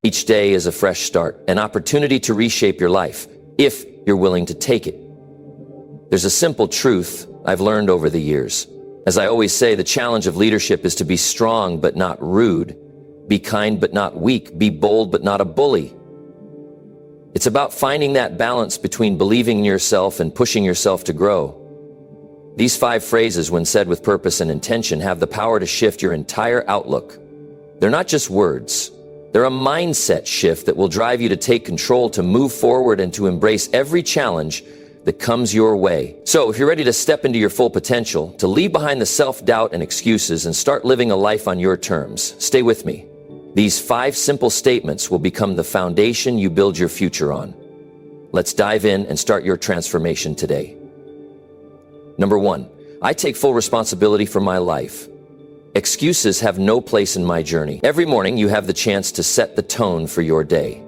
Each day is a fresh start, an opportunity to reshape your life, if you're willing to take it. There's a simple truth I've learned over the years. As I always say, the challenge of leadership is to be strong but not rude, be kind but not weak, be bold but not a bully. It's about finding that balance between believing in yourself and pushing yourself to grow. These 5 phrases, when said with purpose and intention, have the power to shift your entire outlook. They're not just words. They're a mindset shift that will drive you to take control, to move forward, and to embrace every challenge that comes your way. So, if you're ready to step into your full potential, to leave behind the self-doubt and excuses and start living a life on your terms, stay with me. These 5 simple statements will become the foundation you build your future on. Let's dive in and start your transformation today. Number 1, I take full responsibility for my life. Excuses have no place in my journey. Every morning you have the chance to set the tone for your day.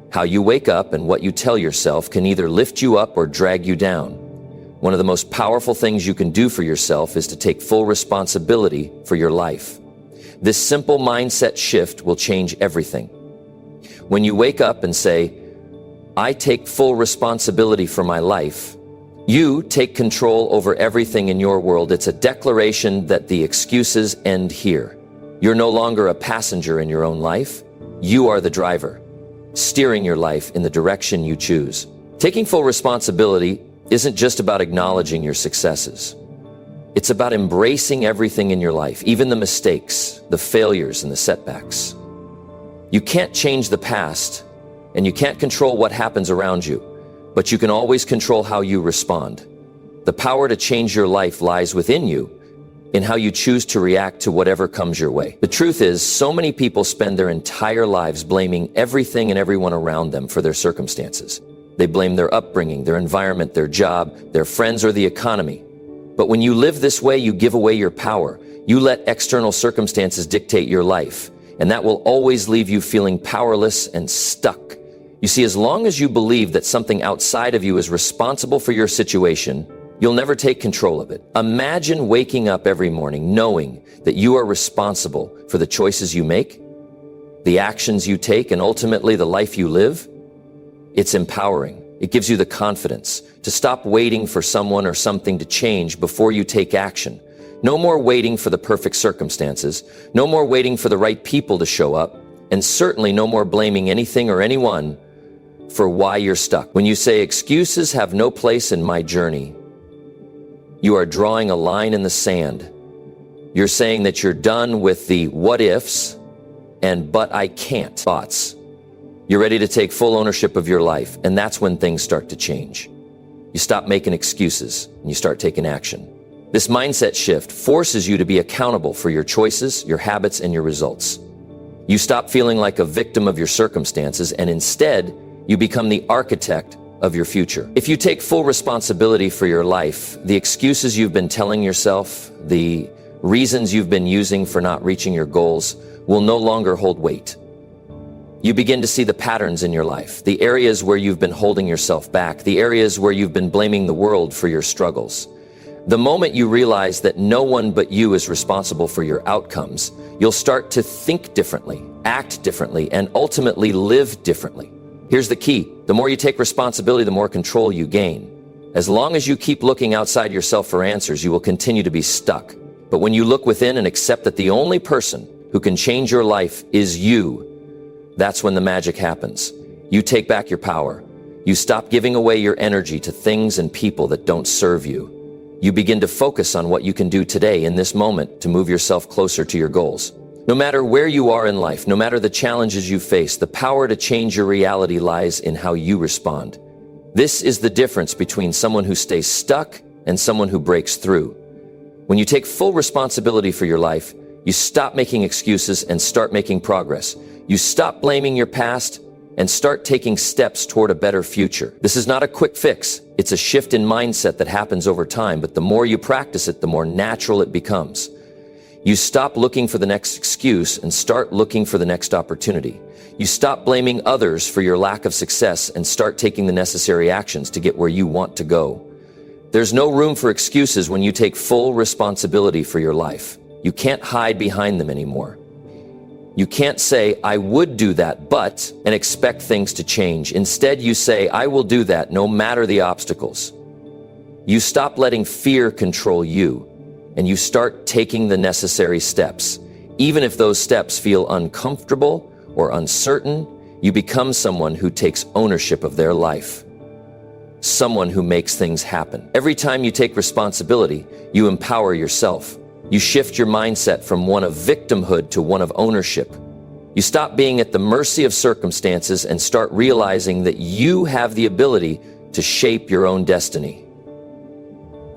How you wake up and what you tell yourself can either lift you up or drag you down. One of the most powerful things you can do for yourself is to take full responsibility for your life. This simple mindset shift will change everything. When you wake up and say, I take full responsibility for my life, you take control over everything in your world. It's a declaration that the excuses end here. You're no longer a passenger in your own life. You are the driver, steering your life in the direction you choose. Taking full responsibility isn't just about acknowledging your successes. It's about embracing everything in your life, even the mistakes, the failures, and the setbacks. You can't change the past, and you can't control what happens around you, but you can always control how you respond. The power to change your life lies within you, in how you choose to react to whatever comes your way. The truth is, so many people spend their entire lives blaming everything and everyone around them for their circumstances. They blame their upbringing, their environment, their job, their friends, or the economy. But when you live this way, you give away your power. You let external circumstances dictate your life, and that will always leave you feeling powerless and stuck. You see, as long as you believe that something outside of you is responsible for your situation, you'll never take control of it. Imagine waking up every morning knowing that you are responsible for the choices you make, the actions you take, and ultimately the life you live. It's empowering. It gives you the confidence to stop waiting for someone or something to change before you take action. No more waiting for the perfect circumstances, no more waiting for the right people to show up, and certainly no more blaming anything or anyone for why you're stuck. When you say excuses have no place in my journey, you are drawing a line in the sand. You're saying that you're done with the what ifs and but I can't thoughts. You're ready to take full ownership of your life, and that's when things start to change. You stop making excuses and you start taking action. This mindset shift forces you to be accountable for your choices, your habits, and your results. You stop feeling like a victim of your circumstances, and instead, you become the architect of your future. If you take full responsibility for your life, the excuses you've been telling yourself, the reasons you've been using for not reaching your goals will no longer hold weight. You begin to see the patterns in your life, the areas where you've been holding yourself back, the areas where you've been blaming the world for your struggles. The moment you realize that no one but you is responsible for your outcomes, you'll start to think differently, act differently, and ultimately live differently. Here's the key. The more you take responsibility, the more control you gain. As long as you keep looking outside yourself for answers, you will continue to be stuck. But when you look within and accept that the only person who can change your life is you, that's when the magic happens. You take back your power. You stop giving away your energy to things and people that don't serve you. You begin to focus on what you can do today in this moment to move yourself closer to your goals. No matter where you are in life, no matter the challenges you face, the power to change your reality lies in how you respond. This is the difference between someone who stays stuck and someone who breaks through. When you take full responsibility for your life, you stop making excuses and start making progress. You stop blaming your past and start taking steps toward a better future. This is not a quick fix. It's a shift in mindset that happens over time, but the more you practice it, the more natural it becomes. You stop looking for the next excuse and start looking for the next opportunity. You stop blaming others for your lack of success and start taking the necessary actions to get where you want to go. There's no room for excuses when you take full responsibility for your life. You can't hide behind them anymore. You can't say, I would do that, but, and expect things to change. Instead, you say, I will do that no matter the obstacles. You stop letting fear control you, and you start taking the necessary steps. Even if those steps feel uncomfortable or uncertain, you become someone who takes ownership of their life. Someone who makes things happen. Every time you take responsibility, you empower yourself. You shift your mindset from one of victimhood to one of ownership. You stop being at the mercy of circumstances and start realizing that you have the ability to shape your own destiny.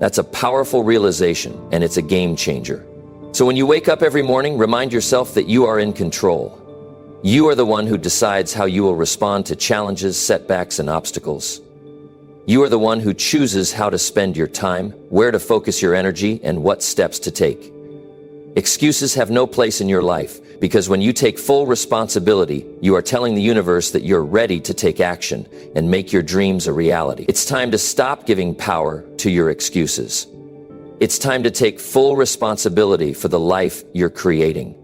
That's a powerful realization, and it's a game changer. So when you wake up every morning, remind yourself that you are in control. You are the one who decides how you will respond to challenges, setbacks, and obstacles. You are the one who chooses how to spend your time, where to focus your energy, and what steps to take. Excuses have no place in your life, because when you take full responsibility, you are telling the universe that you're ready to take action and make your dreams a reality. It's time to stop giving power to your excuses. It's time to take full responsibility for the life you're creating.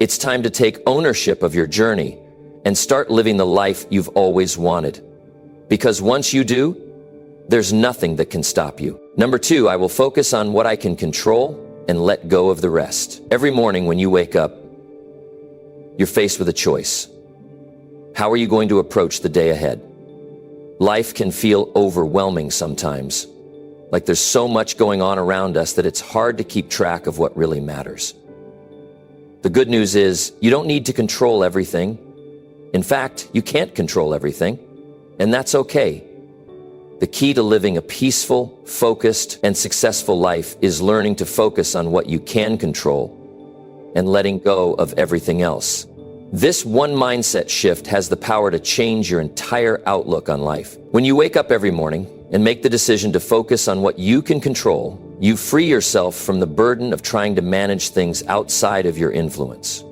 It's time to take ownership of your journey and start living the life you've always wanted. Because once you do, there's nothing that can stop you. Number 2, I will focus on what I can control and let go of the rest. Every morning when you wake up, you're faced with a choice. How are you going to approach the day ahead? Life can feel overwhelming sometimes, like there's so much going on around us that it's hard to keep track of what really matters. The good news is you don't need to control everything. In fact, you can't control everything. And that's okay. The key to living a peaceful, focused, and successful life is learning to focus on what you can control and letting go of everything else. This one mindset shift has the power to change your entire outlook on life. When you wake up every morning and make the decision to focus on what you can control, you free yourself from the burden of trying to manage things outside of your influence.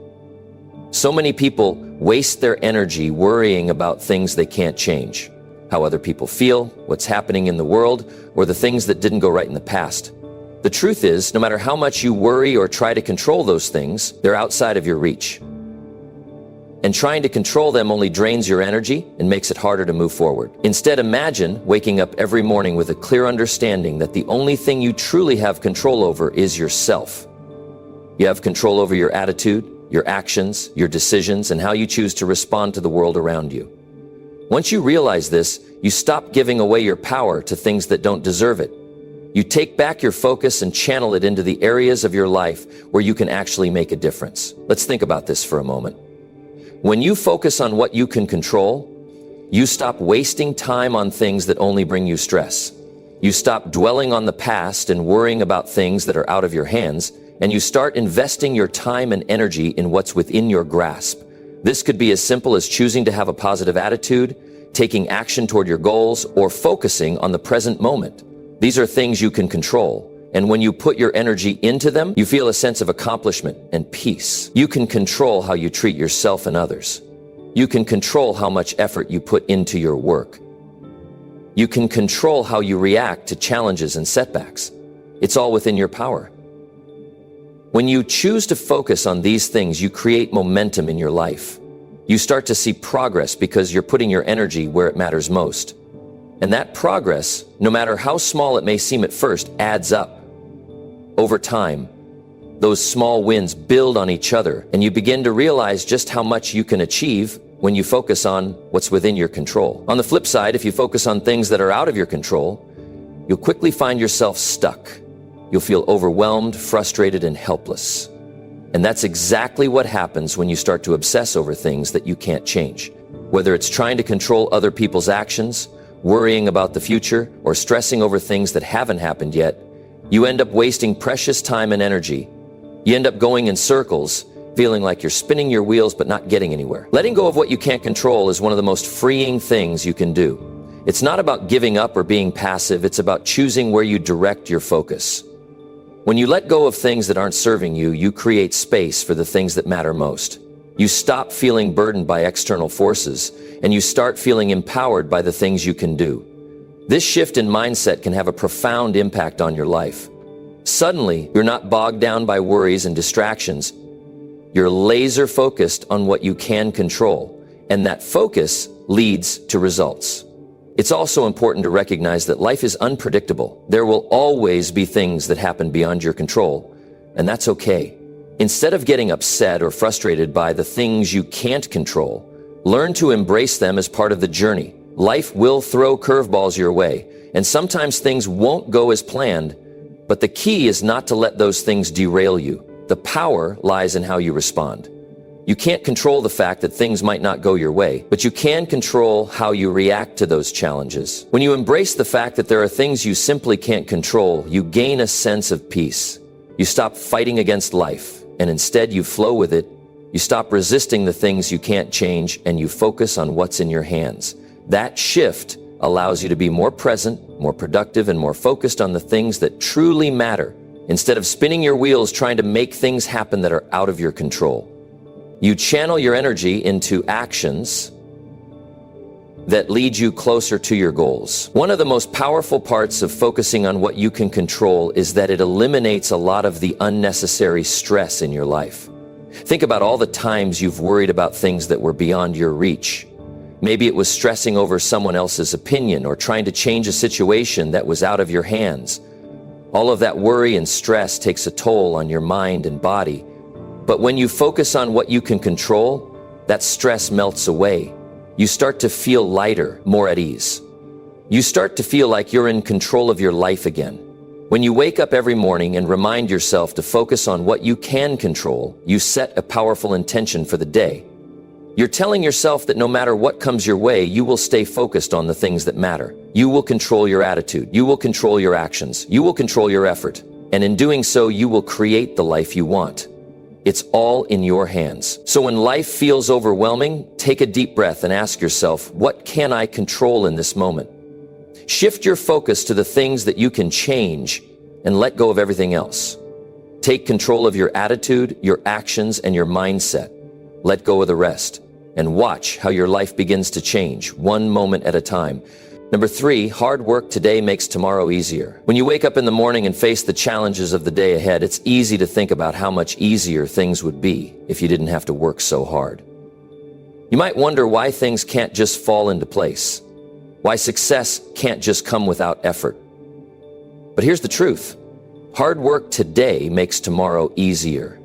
So many people waste their energy worrying about things they can't change. How other people feel, what's happening in the world, or the things that didn't go right in the past. The truth is, no matter how much you worry or try to control those things, they're outside of your reach. And trying to control them only drains your energy and makes it harder to move forward. Instead, imagine waking up every morning with a clear understanding that the only thing you truly have control over is yourself. You have control over your attitude, your actions, your decisions, and how you choose to respond to the world around you. Once you realize this, you stop giving away your power to things that don't deserve it. You take back your focus and channel it into the areas of your life where you can actually make a difference. Let's think about this for a moment. When you focus on what you can control, you stop wasting time on things that only bring you stress. You stop dwelling on the past and worrying about things that are out of your hands, and you start investing your time and energy in what's within your grasp. This could be as simple as choosing to have a positive attitude, taking action toward your goals, or focusing on the present moment. These are things you can control, and when you put your energy into them, you feel a sense of accomplishment and peace. You can control how you treat yourself and others. You can control how much effort you put into your work. You can control how you react to challenges and setbacks. It's all within your power. When you choose to focus on these things, you create momentum in your life. You start to see progress because you're putting your energy where it matters most. And that progress, no matter how small it may seem at first, adds up. Over time, those small wins build on each other, and you begin to realize just how much you can achieve when you focus on what's within your control. On the flip side, if you focus on things that are out of your control, you'll quickly find yourself stuck. You'll feel overwhelmed, frustrated, and helpless. And that's exactly what happens when you start to obsess over things that you can't change. Whether it's trying to control other people's actions, worrying about the future, or stressing over things that haven't happened yet, you end up wasting precious time and energy. You end up going in circles, feeling like you're spinning your wheels but not getting anywhere. Letting go of what you can't control is one of the most freeing things you can do. It's not about giving up or being passive, it's about choosing where you direct your focus. When you let go of things that aren't serving you, you create space for the things that matter most. You stop feeling burdened by external forces, and you start feeling empowered by the things you can do. This shift in mindset can have a profound impact on your life. Suddenly, you're not bogged down by worries and distractions. You're laser focused on what you can control, and that focus leads to results. It's also important to recognize that life is unpredictable. There will always be things that happen beyond your control, and that's okay. Instead of getting upset or frustrated by the things you can't control, learn to embrace them as part of the journey. Life will throw curveballs your way, and sometimes things won't go as planned, but the key is not to let those things derail you. The power lies in how you respond. You can't control the fact that things might not go your way, but you can control how you react to those challenges. When you embrace the fact that there are things you simply can't control, you gain a sense of peace. You stop fighting against life, and instead you flow with it. You stop resisting the things you can't change, and you focus on what's in your hands. That shift allows you to be more present, more productive, and more focused on the things that truly matter, instead of spinning your wheels trying to make things happen that are out of your control. You channel your energy into actions that lead you closer to your goals. One of the most powerful parts of focusing on what you can control is that it eliminates a lot of the unnecessary stress in your life. Think about all the times you've worried about things that were beyond your reach. Maybe it was stressing over someone else's opinion or trying to change a situation that was out of your hands. All of that worry and stress takes a toll on your mind and body. But when you focus on what you can control, that stress melts away. You start to feel lighter, more at ease. You start to feel like you're in control of your life again. When you wake up every morning and remind yourself to focus on what you can control, you set a powerful intention for the day. You're telling yourself that no matter what comes your way, you will stay focused on the things that matter. You will control your attitude. You will control your actions. You will control your effort. And in doing so, you will create the life you want. It's all in your hands. So when life feels overwhelming, take a deep breath and ask yourself, what can I control in this moment? Shift your focus to the things that you can change and let go of everything else. Take control of your attitude, your actions, and your mindset. Let go of the rest and watch how your life begins to change, one moment at a time. Number 3, hard work today makes tomorrow easier. When you wake up in the morning and face the challenges of the day ahead, it's easy to think about how much easier things would be if you didn't have to work so hard. You might wonder why things can't just fall into place, why success can't just come without effort. But here's the truth. Hard work today makes tomorrow easier.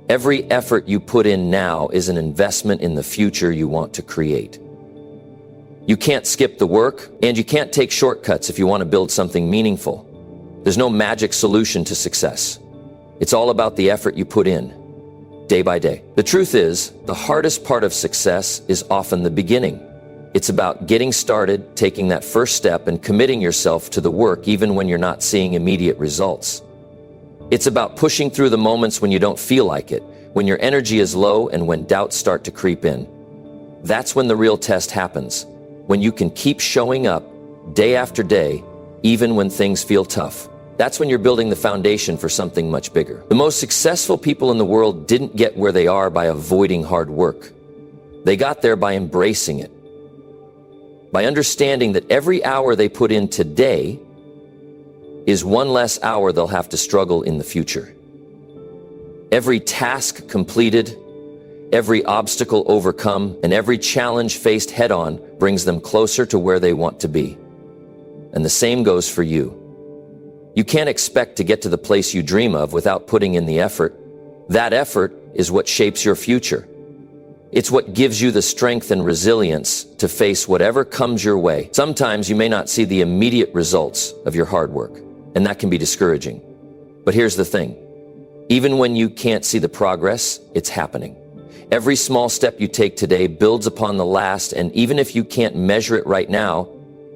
Every effort you put in now is an investment in the future you want to create. You can't skip the work, and you can't take shortcuts if you want to build something meaningful. There's no magic solution to success. It's all about the effort you put in, day by day. The truth is, the hardest part of success is often the beginning. It's about getting started, taking that first step, and committing yourself to the work even when you're not seeing immediate results. It's about pushing through the moments when you don't feel like it, when your energy is low and when doubts start to creep in. That's when the real test happens, when you can keep showing up day after day, even when things feel tough. That's when you're building the foundation for something much bigger. The most successful people in the world didn't get where they are by avoiding hard work. They got there by embracing it, by understanding that every hour they put in today is one less hour they'll have to struggle in the future. Every task completed, every obstacle overcome, and every challenge faced head-on brings them closer to where they want to be. And the same goes for you. You can't expect to get to the place you dream of without putting in the effort. That effort is what shapes your future. It's what gives you the strength and resilience to face whatever comes your way. Sometimes you may not see the immediate results of your hard work, and that can be discouraging. But here's the thing. Even when you can't see the progress, it's happening. Every small step you take today builds upon the last, and even if you can't measure it right now,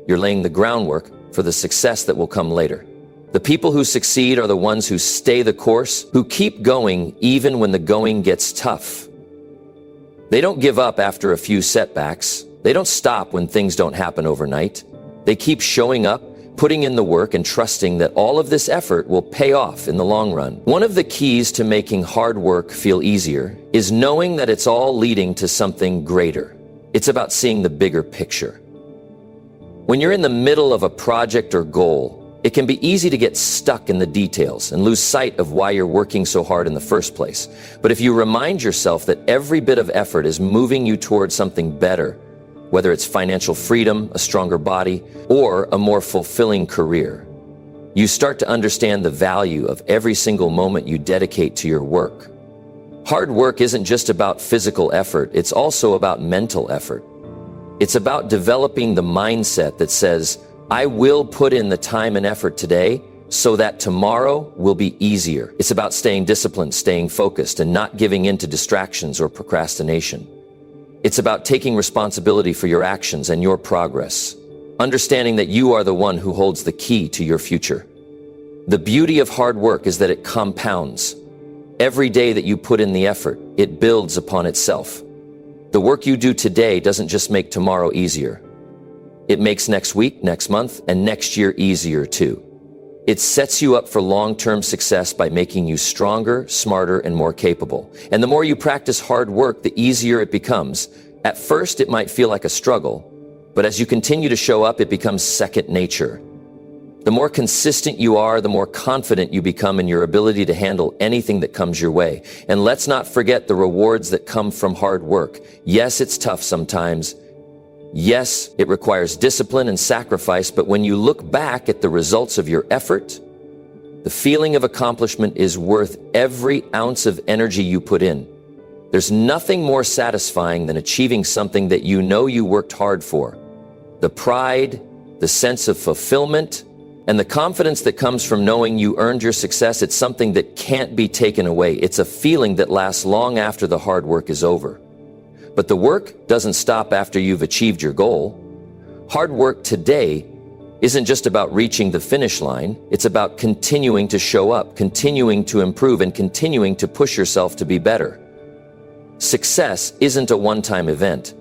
you're laying the groundwork for the success that will come later. The people who succeed are the ones who stay the course, who keep going even when the going gets tough. They don't give up after a few setbacks. They don't stop when things don't happen overnight. They keep showing up, putting in the work, and trusting that all of this effort will pay off in the long run. One of the keys to making hard work feel easier is knowing that it's all leading to something greater. It's about seeing the bigger picture. When you're in the middle of a project or goal, It can be easy to get stuck in the details and lose sight of why you're working so hard in the first place. But if you remind yourself that every bit of effort is moving you towards something better, whether it's financial freedom, a stronger body, or a more fulfilling career, you start to understand the value of every single moment you dedicate to your work. Hard work isn't just about physical effort, it's also about mental effort. It's about developing the mindset that says, I will put in the time and effort today so that tomorrow will be easier. It's about staying disciplined, staying focused, and not giving in to distractions or procrastination. It's about taking responsibility for your actions and your progress, understanding that you are the one who holds the key to your future. The beauty of hard work is that it compounds. Every day that you put in the effort, it builds upon itself. The work you do today doesn't just make tomorrow easier. It makes next week, next month, and next year easier too. It sets you up for long-term success by making you stronger, smarter, and more capable. And the more you practice hard work, the easier it becomes. At first, it might feel like a struggle, but as you continue to show up, it becomes second nature. The more consistent you are, the more confident you become in your ability to handle anything that comes your way. And let's not forget the rewards that come from hard work. Yes, it's tough sometimes. Yes, it requires discipline and sacrifice, but when you look back at the results of your effort, the feeling of accomplishment is worth every ounce of energy you put in. There's nothing more satisfying than achieving something that you know you worked hard for. The pride, the sense of fulfillment, and the confidence that comes from knowing you earned your success, it's something that can't be taken away. It's a feeling that lasts long after the hard work is over. But the work doesn't stop after you've achieved your goal. Hard work today isn't just about reaching the finish line. It's about continuing to show up, continuing to improve, and continuing to push yourself to be better. Success isn't a one-time event.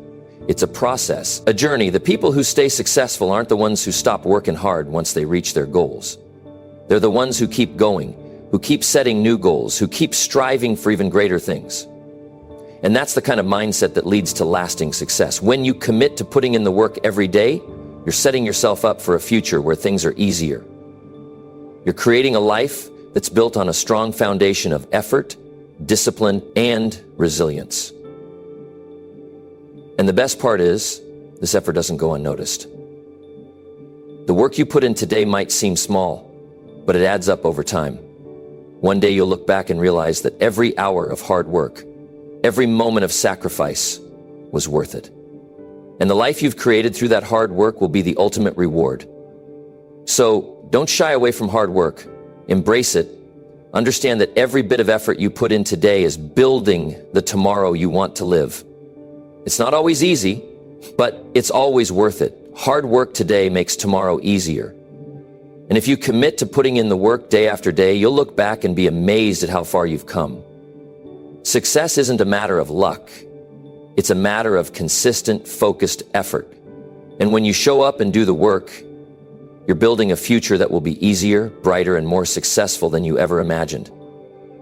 It's a process, a journey. The people who stay successful aren't the ones who stop working hard once they reach their goals. They're the ones who keep going, who keep setting new goals, who keep striving for even greater things. And that's the kind of mindset that leads to lasting success. When you commit to putting in the work every day, you're setting yourself up for a future where things are easier. You're creating a life that's built on a strong foundation of effort, discipline, and resilience. And the best part is, this effort doesn't go unnoticed. The work you put in today might seem small, but it adds up over time. One day you'll look back and realize that every hour of hard work, every moment of sacrifice was worth it. And the life you've created through that hard work will be the ultimate reward. So don't shy away from hard work. Embrace it. Understand that every bit of effort you put in today is building the tomorrow you want to live. It's not always easy, but it's always worth it. Hard work today makes tomorrow easier. And if you commit to putting in the work day after day, you'll look back and be amazed at how far you've come. Success isn't a matter of luck. It's a matter of consistent, focused effort. And when you show up and do the work, you're building a future that will be easier, brighter, and more successful than you ever imagined.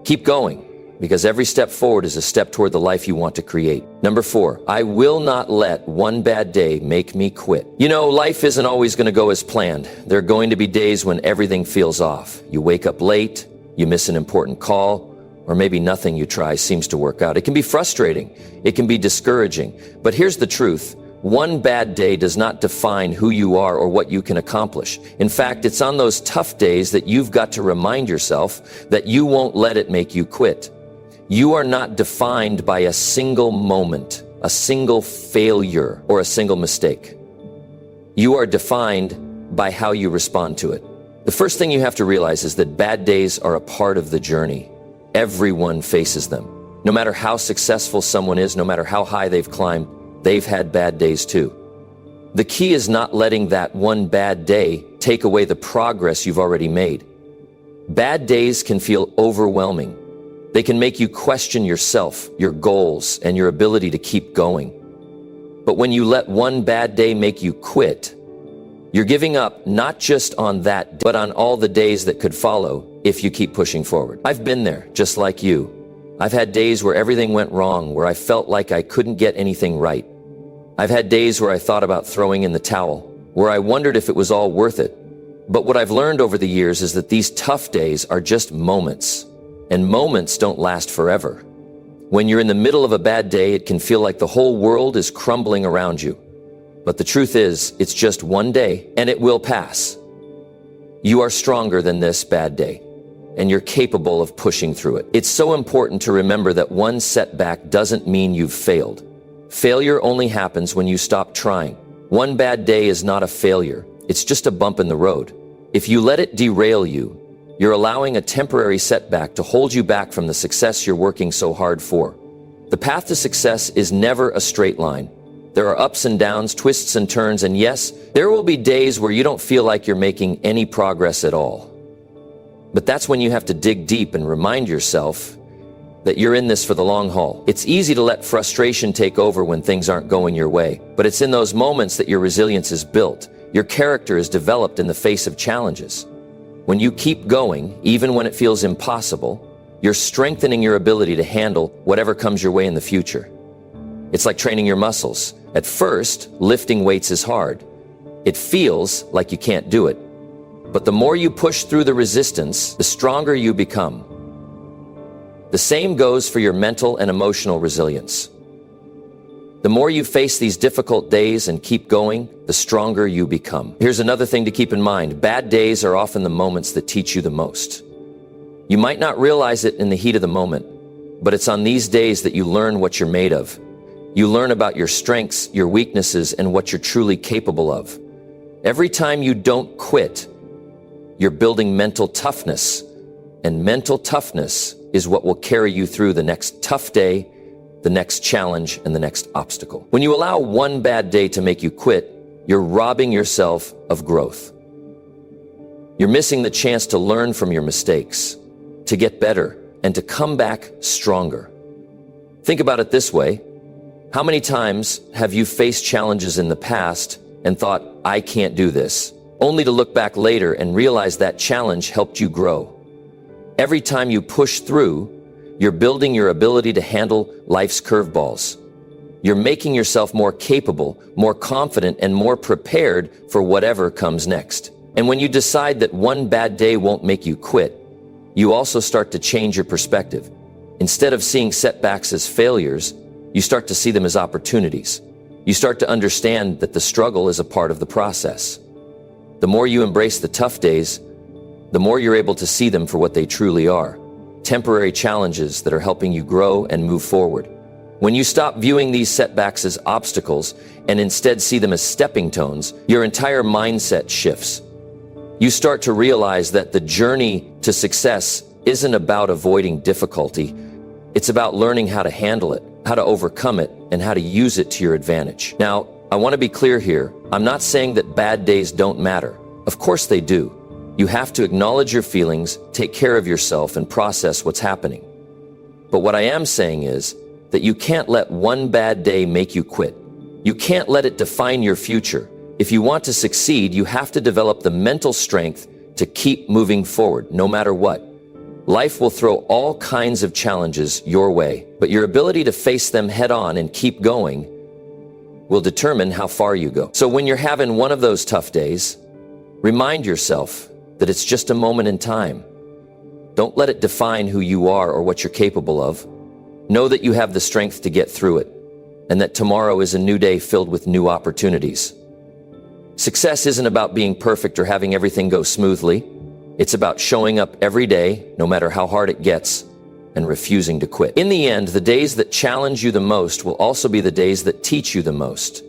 Keep going, because every step forward is a step toward the life you want to create. Number 4, I will not let one bad day make me quit. You know, life isn't always going to go as planned. There are going to be days when everything feels off. You wake up late, you miss an important call, or maybe nothing you try seems to work out. It can be frustrating. It can be discouraging. But here's the truth. One bad day does not define who you are or what you can accomplish. In fact, it's on those tough days that you've got to remind yourself that you won't let it make you quit. You are not defined by a single moment, a single failure, or a single mistake. You are defined by how you respond to it. The first thing you have to realize is that bad days are a part of the journey. Everyone faces them. No matter how successful someone is, no matter how high they've climbed, they've had bad days too. The key is not letting that one bad day take away the progress you've already made. Bad days can feel overwhelming. They can make you question yourself, your goals, and your ability to keep going. But when you let one bad day make you quit, you're giving up not just on that, but on all the days that could follow if you keep pushing forward. I've been there, just like you. I've had days where everything went wrong, where I felt like I couldn't get anything right. I've had days where I thought about throwing in the towel, where I wondered if it was all worth it. But what I've learned over the years is that these tough days are just moments, and moments don't last forever. When you're in the middle of a bad day, it can feel like the whole world is crumbling around you. But the truth is, it's just one day, and it will pass. You are stronger than this bad day, and you're capable of pushing through it. It's so important to remember that one setback doesn't mean you've failed. Failure only happens when you stop trying. One bad day is not a failure. It's just a bump in the road. If you let it derail you, you're allowing a temporary setback to hold you back from the success you're working so hard for. The path to success is never a straight line. There are ups and downs, twists and turns, and yes, there will be days where you don't feel like you're making any progress at all. But that's when you have to dig deep and remind yourself that you're in this for the long haul. It's easy to let frustration take over when things aren't going your way, but it's in those moments that your resilience is built. Your character is developed in the face of challenges. When you keep going, even when it feels impossible, you're strengthening your ability to handle whatever comes your way in the future. It's like training your muscles. At first, lifting weights is hard. It feels like you can't do it. But the more you push through the resistance, the stronger you become. The same goes for your mental and emotional resilience. The more you face these difficult days and keep going, the stronger you become. Here's another thing to keep in mind. Bad days are often the moments that teach you the most. You might not realize it in the heat of the moment, but it's on these days that you learn what you're made of. You learn about your strengths, your weaknesses, and what you're truly capable of. Every time you don't quit, you're building mental toughness, and mental toughness is what will carry you through the next tough day, the next challenge, and the next obstacle. When you allow one bad day to make you quit, you're robbing yourself of growth. You're missing the chance to learn from your mistakes, to get better, and to come back stronger. Think about it this way. How many times have you faced challenges in the past and thought, I can't do this, only to look back later and realize that challenge helped you grow? Every time you push through, you're building your ability to handle life's curveballs. You're making yourself more capable, more confident, and more prepared for whatever comes next. And when you decide that one bad day won't make you quit, you also start to change your perspective. Instead of seeing setbacks as failures, you start to see them as opportunities. You start to understand that the struggle is a part of the process. The more you embrace the tough days, the more you're able to see them for what they truly are. Temporary challenges that are helping you grow and move forward. When you stop viewing these setbacks as obstacles and instead see them as stepping stones, your entire mindset shifts. You start to realize that the journey to success isn't about avoiding difficulty. It's about learning how to handle it, how to overcome it, and how to use it to your advantage. Now, I want to be clear here. I'm not saying that bad days don't matter. Of course they do. You have to acknowledge your feelings, take care of yourself, and process what's happening. But what I am saying is that you can't let one bad day make you quit. You can't let it define your future. If you want to succeed, you have to develop the mental strength to keep moving forward, no matter what. Life will throw all kinds of challenges your way, but your ability to face them head on and keep going will determine how far you go. So when you're having one of those tough days, remind yourself that it's just a moment in time. Don't let it define who you are or what you're capable of. Know that you have the strength to get through it, and that tomorrow is a new day filled with new opportunities. Success isn't about being perfect or having everything go smoothly. It's about showing up every day, no matter how hard it gets, and refusing to quit. In the end, the days that challenge you the most will also be the days that teach you the most.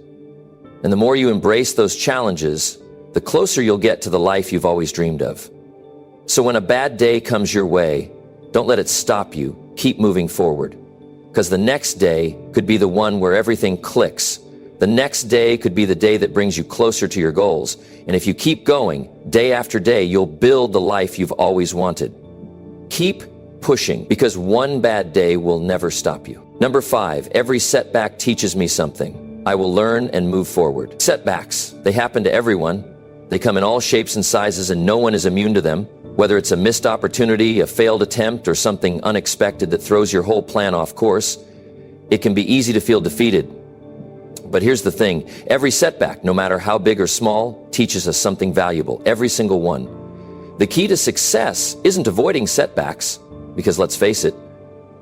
And the more you embrace those challenges, the closer you'll get to the life you've always dreamed of. So when a bad day comes your way, don't let it stop you. Keep moving forward. Because the next day could be the one where everything clicks. The next day could be the day that brings you closer to your goals. And if you keep going, day after day, you'll build the life you've always wanted. Keep pushing, because one bad day will never stop you. Number 5, every setback teaches me something. I will learn and move forward. Setbacks, they happen to everyone. They come in all shapes and sizes, and no one is immune to them. Whether it's a missed opportunity, a failed attempt, or something unexpected that throws your whole plan off course, it can be easy to feel defeated. But here's the thing, every setback, no matter how big or small, teaches us something valuable, every single one. The key to success isn't avoiding setbacks, because let's face it,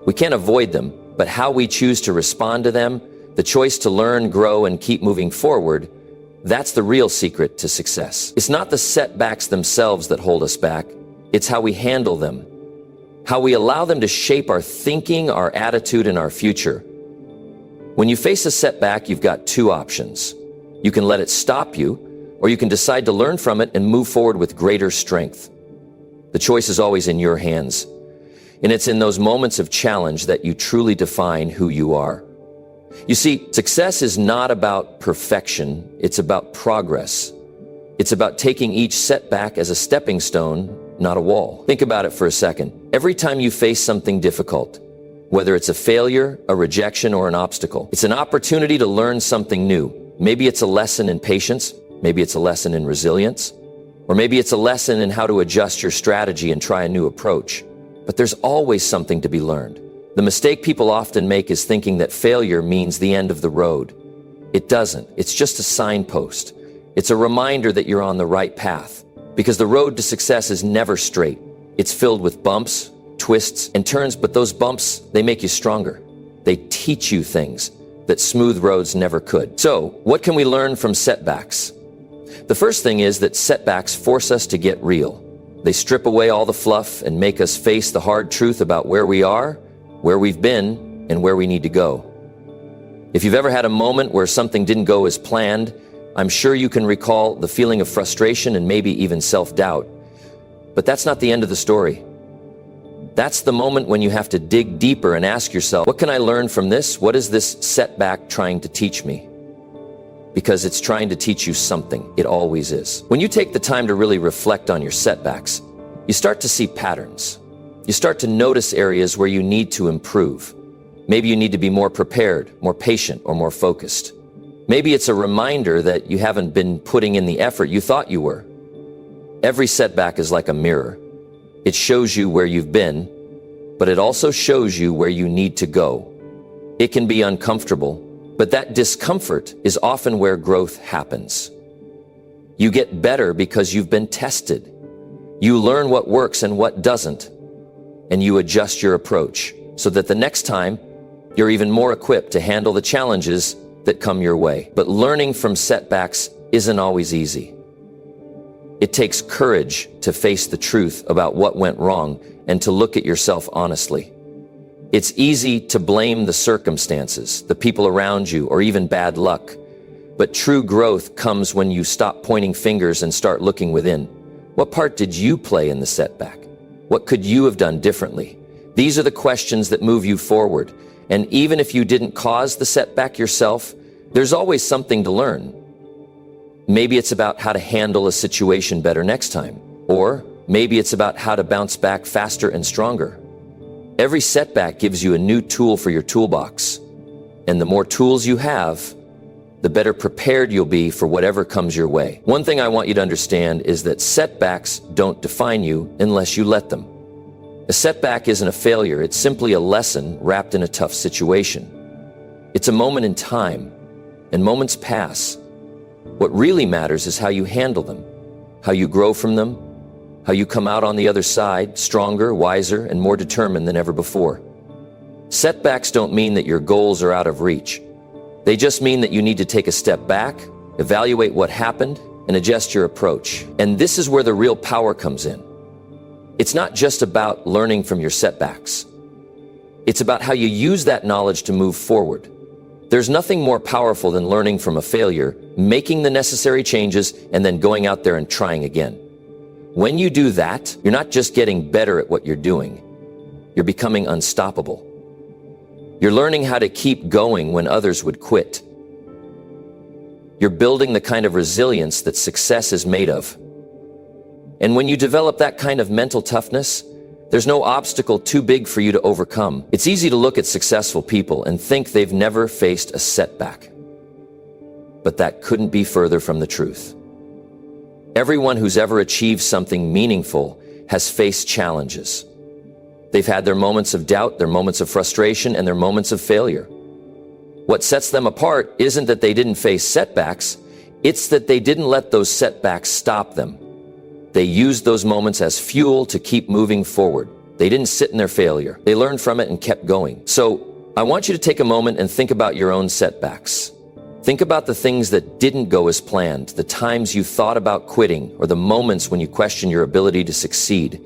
we can't avoid them, but how we choose to respond to them, the choice to learn, grow, and keep moving forward, that's the real secret to success. It's not the setbacks themselves that hold us back, it's how we handle them, how we allow them to shape our thinking, our attitude, and our future. When you face a setback, you've got two options. You can let it stop you, or you can decide to learn from it and move forward with greater strength. The choice is always in your hands. And it's in those moments of challenge that you truly define who you are. You see, success is not about perfection, it's about progress. It's about taking each setback as a stepping stone, not a wall. Think about it for a second. Every time you face something difficult, whether it's a failure, a rejection, or an obstacle, it's an opportunity to learn something new. Maybe it's a lesson in patience, maybe it's a lesson in resilience, or maybe it's a lesson in how to adjust your strategy and try a new approach. But there's always something to be learned. The mistake people often make is thinking that failure means the end of the road. It doesn't. It's just a signpost. It's a reminder that you're on the right path. Because the road to success is never straight. It's filled with bumps, twists, and turns, but those bumps, they make you stronger. They teach you things that smooth roads never could. So, what can we learn from setbacks? The first thing is that setbacks force us to get real. They strip away all the fluff and make us face the hard truth about where we are, where we've been, and where we need to go. If you've ever had a moment where something didn't go as planned, I'm sure you can recall the feeling of frustration and maybe even self-doubt. But that's not the end of the story. That's the moment when you have to dig deeper and ask yourself, what can I learn from this? What is this setback trying to teach me? Because it's trying to teach you something. It always is. When you take the time to really reflect on your setbacks, you start to see patterns. You start to notice areas where you need to improve. Maybe you need to be more prepared, more patient, or more focused. Maybe it's a reminder that you haven't been putting in the effort you thought you were. Every setback is like a mirror. It shows you where you've been, but it also shows you where you need to go. It can be uncomfortable, but that discomfort is often where growth happens. You get better because you've been tested. You learn what works and what doesn't, and you adjust your approach so that the next time you're even more equipped to handle the challenges that come your way. But learning from setbacks isn't always easy. It takes courage to face the truth about what went wrong and to look at yourself honestly. It's easy to blame the circumstances, the people around you, or even bad luck. But true growth comes when you stop pointing fingers and start looking within. What part did you play in the setback? What could you have done differently? These are the questions that move you forward. And even if you didn't cause the setback yourself, there's always something to learn. Maybe it's about how to handle a situation better next time. Or maybe it's about how to bounce back faster and stronger. Every setback gives you a new tool for your toolbox. And the more tools you have, the better prepared you'll be for whatever comes your way. One thing I want you to understand is that setbacks don't define you unless you let them. A setback isn't a failure, it's simply a lesson wrapped in a tough situation. It's a moment in time, and moments pass. What really matters is how you handle them, how you grow from them, how you come out on the other side stronger, wiser, and more determined than ever before. Setbacks don't mean that your goals are out of reach. They just mean that you need to take a step back, evaluate what happened, and adjust your approach. And this is where the real power comes in. It's not just about learning from your setbacks. It's about how you use that knowledge to move forward. There's nothing more powerful than learning from a failure, making the necessary changes, and then going out there and trying again. When you do that, you're not just getting better at what you're doing. You're becoming unstoppable. You're learning how to keep going when others would quit. You're building the kind of resilience that success is made of. And when you develop that kind of mental toughness, there's no obstacle too big for you to overcome. It's easy to look at successful people and think they've never faced a setback. But that couldn't be further from the truth. Everyone who's ever achieved something meaningful has faced challenges. They've had their moments of doubt, their moments of frustration, and their moments of failure. What sets them apart isn't that they didn't face setbacks, it's that they didn't let those setbacks stop them. They used those moments as fuel to keep moving forward. They didn't sit in their failure. They learned from it and kept going. So I want you to take a moment and think about your own setbacks. Think about the things that didn't go as planned, the times you thought about quitting, or the moments when you questioned your ability to succeed.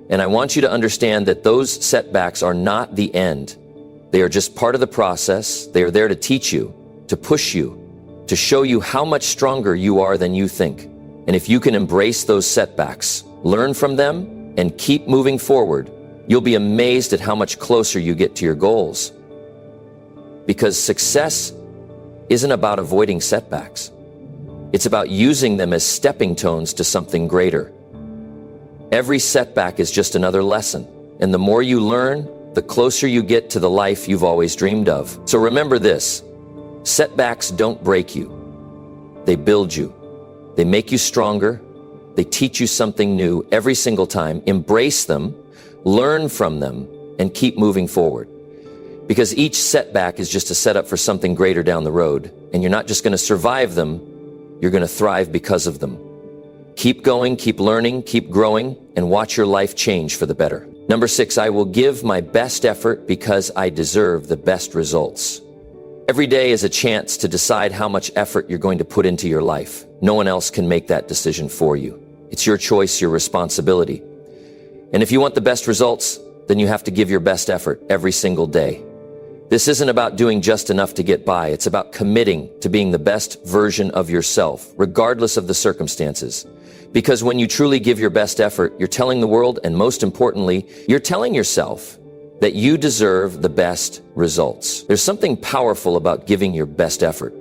And I want you to understand that those setbacks are not the end. They are just part of the process. They are there to teach you, to push you, to show you how much stronger you are than you think. And if you can embrace those setbacks, learn from them, and keep moving forward, you'll be amazed at how much closer you get to your goals. Because success isn't about avoiding setbacks. It's about using them as stepping stones to something greater. Every setback is just another lesson, and the more you learn, the closer you get to the life you've always dreamed of. So remember this: setbacks don't break you. They build you. They make you stronger. They teach you something new every single time. Embrace them, learn from them, and keep moving forward. Because each setback is just a setup for something greater down the road. And you're not just going to survive them, you're going to thrive because of them. Keep going, keep learning, keep growing, and watch your life change for the better. Number 6, I will give my best effort because I deserve the best results. Every day is a chance to decide how much effort you're going to put into your life. No one else can make that decision for you. It's your choice, your responsibility. And if you want the best results, then you have to give your best effort every single day. This isn't about doing just enough to get by. It's about committing to being the best version of yourself, regardless of the circumstances. Because when you truly give your best effort, you're telling the world, and most importantly, you're telling yourself that you deserve the best results. There's something powerful about giving your best effort.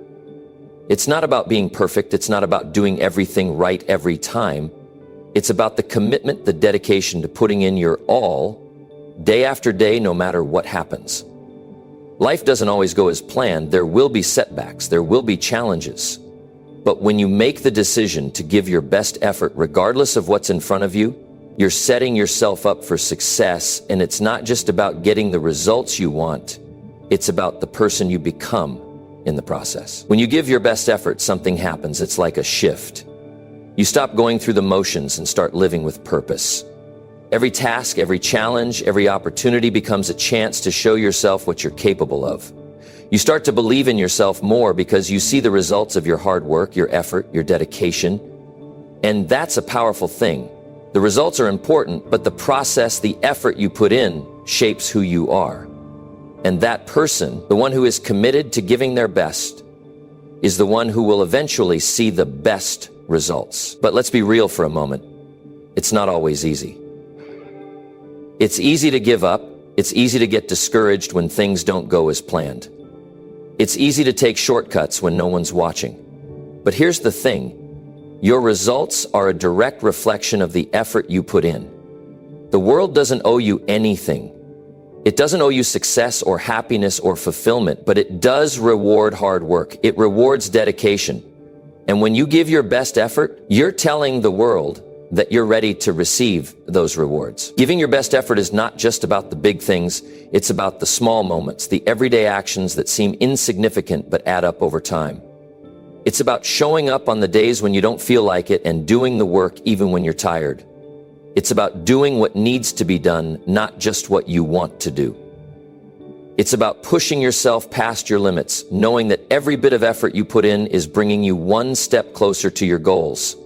It's not about being perfect. It's not about doing everything right every time. It's about the commitment, the dedication to putting in your all, day after day, no matter what happens. Life doesn't always go as planned. There will be setbacks. There will be challenges. But when you make the decision to give your best effort, regardless of what's in front of you, you're setting yourself up for success. And it's not just about getting the results you want. It's about the person you become in the process. When you give your best effort, something happens. It's like a shift. You stop going through the motions and start living with purpose. Every task, every challenge, every opportunity becomes a chance to show yourself what you're capable of. You start to believe in yourself more because you see the results of your hard work, your effort, your dedication. And that's a powerful thing. The results are important, but the process, the effort you put in, shapes who you are. And that person, the one who is committed to giving their best, is the one who will eventually see the best results. But let's be real for a moment. It's not always easy. It's easy to give up. It's easy to get discouraged when things don't go as planned. It's easy to take shortcuts when no one's watching. But here's the thing. Your results are a direct reflection of the effort you put in. The world doesn't owe you anything. It doesn't owe you success or happiness or fulfillment, but it does reward hard work. It rewards dedication. And when you give your best effort, you're telling the world that you're ready to receive those rewards. Giving your best effort is not just about the big things. It's about the small moments, the everyday actions that seem insignificant but add up over time. It's about showing up on the days when you don't feel like it and doing the work even when you're tired. It's about doing what needs to be done, not just what you want to do. It's about pushing yourself past your limits, knowing that every bit of effort you put in is bringing you one step closer to your goals.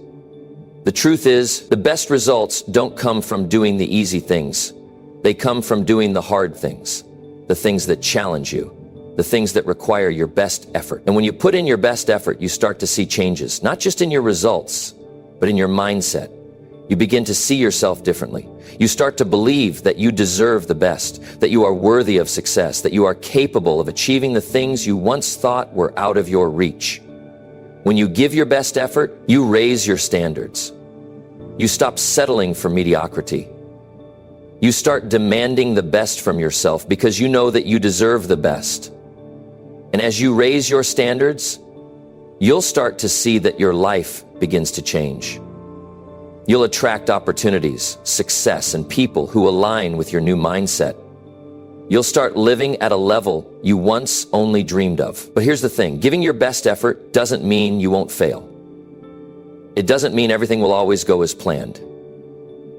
The truth is, the best results don't come from doing the easy things. They come from doing the hard things, the things that challenge you, the things that require your best effort. And when you put in your best effort, you start to see changes, not just in your results, but in your mindset. You begin to see yourself differently. You start to believe that you deserve the best, that you are worthy of success, that you are capable of achieving the things you once thought were out of your reach. When you give your best effort, you raise your standards. You stop settling for mediocrity. You start demanding the best from yourself because you know that you deserve the best. And as you raise your standards, you'll start to see that your life begins to change. You'll attract opportunities, success, and people who align with your new mindset. You'll start living at a level you once only dreamed of. But here's the thing, giving your best effort doesn't mean you won't fail. It doesn't mean everything will always go as planned.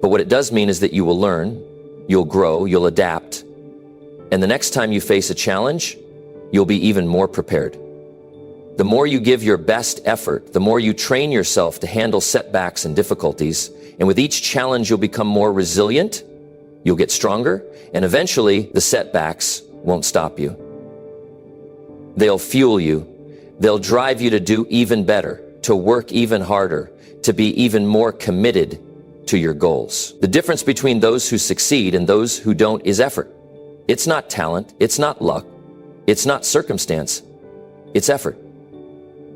But what it does mean is that you will learn, you'll grow, you'll adapt, and the next time you face a challenge, you'll be even more prepared. The more you give your best effort, the more you train yourself to handle setbacks and difficulties, and with each challenge you'll become more resilient, you'll get stronger, and eventually the setbacks won't stop you. They'll fuel you. They'll drive you to do even better, to work even harder, to be even more committed to your goals. The difference between those who succeed and those who don't is effort. It's not talent, it's not luck, it's not circumstance, it's effort.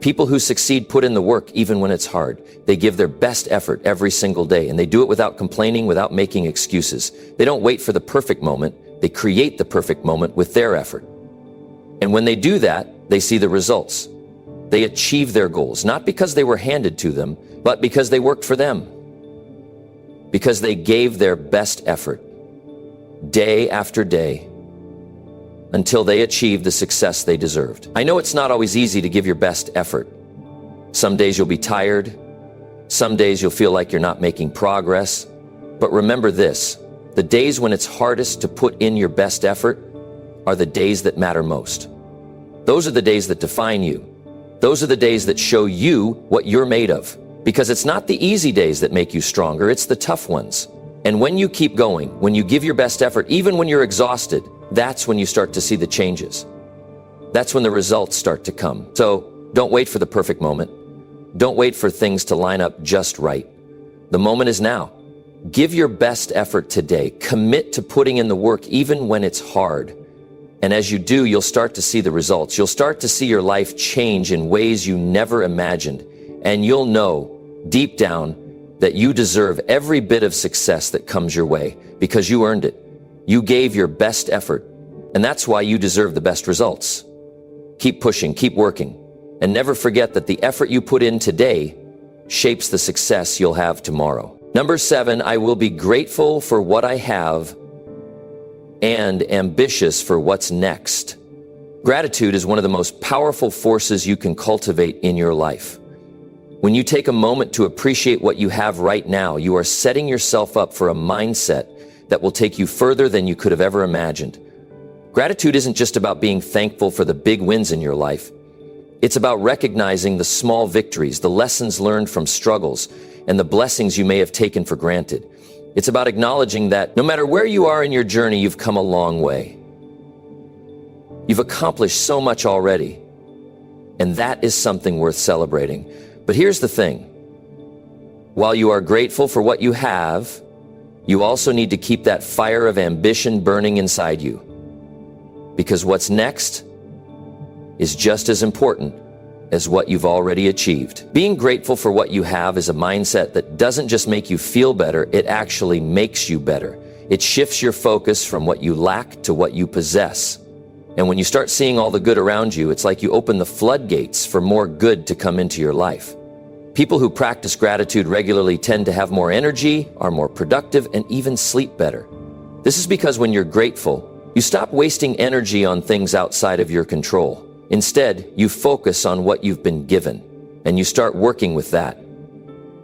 People who succeed put in the work even when it's hard. They give their best effort every single day, and they do it without complaining, without making excuses. They don't wait for the perfect moment, they create the perfect moment with their effort. And when they do that, they see the results. They achieve their goals, not because they were handed to them, but because they worked for them. Because they gave their best effort, day after day, until they achieved the success they deserved. I know it's not always easy to give your best effort. Some days you'll be tired. Some days you'll feel like you're not making progress. But remember this, the days when it's hardest to put in your best effort are the days that matter most. Those are the days that define you. Those are the days that show you what you're made of. Because it's not the easy days that make you stronger, it's the tough ones. And when you keep going, when you give your best effort, even when you're exhausted, that's when you start to see the changes. That's when the results start to come. So don't wait for the perfect moment. Don't wait for things to line up just right. The moment is now. Give your best effort today. Commit to putting in the work even when it's hard. And as you do, you'll start to see the results. You'll start to see your life change in ways you never imagined. And you'll know deep down that you deserve every bit of success that comes your way because you earned it. You gave your best effort, and that's why you deserve the best results. Keep pushing, keep working, and never forget that the effort you put in today shapes the success you'll have tomorrow. Number 7, I will be grateful for what I have and ambitious for what's next. Gratitude is one of the most powerful forces you can cultivate in your life. When you take a moment to appreciate what you have right now, you are setting yourself up for a mindset that will take you further than you could have ever imagined. Gratitude isn't just about being thankful for the big wins in your life. It's about recognizing the small victories, the lessons learned from struggles, and the blessings you may have taken for granted. It's about acknowledging that no matter where you are in your journey, you've come a long way. You've accomplished so much already, and that is something worth celebrating. But here's the thing. While you are grateful for what you have, you also need to keep that fire of ambition burning inside you. Because what's next is just as important as what you've already achieved. Being grateful for what you have is a mindset that doesn't just make you feel better, it actually makes you better. It shifts your focus from what you lack to what you possess. And when you start seeing all the good around you, it's like you open the floodgates for more good to come into your life. People who practice gratitude regularly tend to have more energy, are more productive, and even sleep better. This is because when you're grateful, you stop wasting energy on things outside of your control. Instead, you focus on what you've been given, and you start working with that.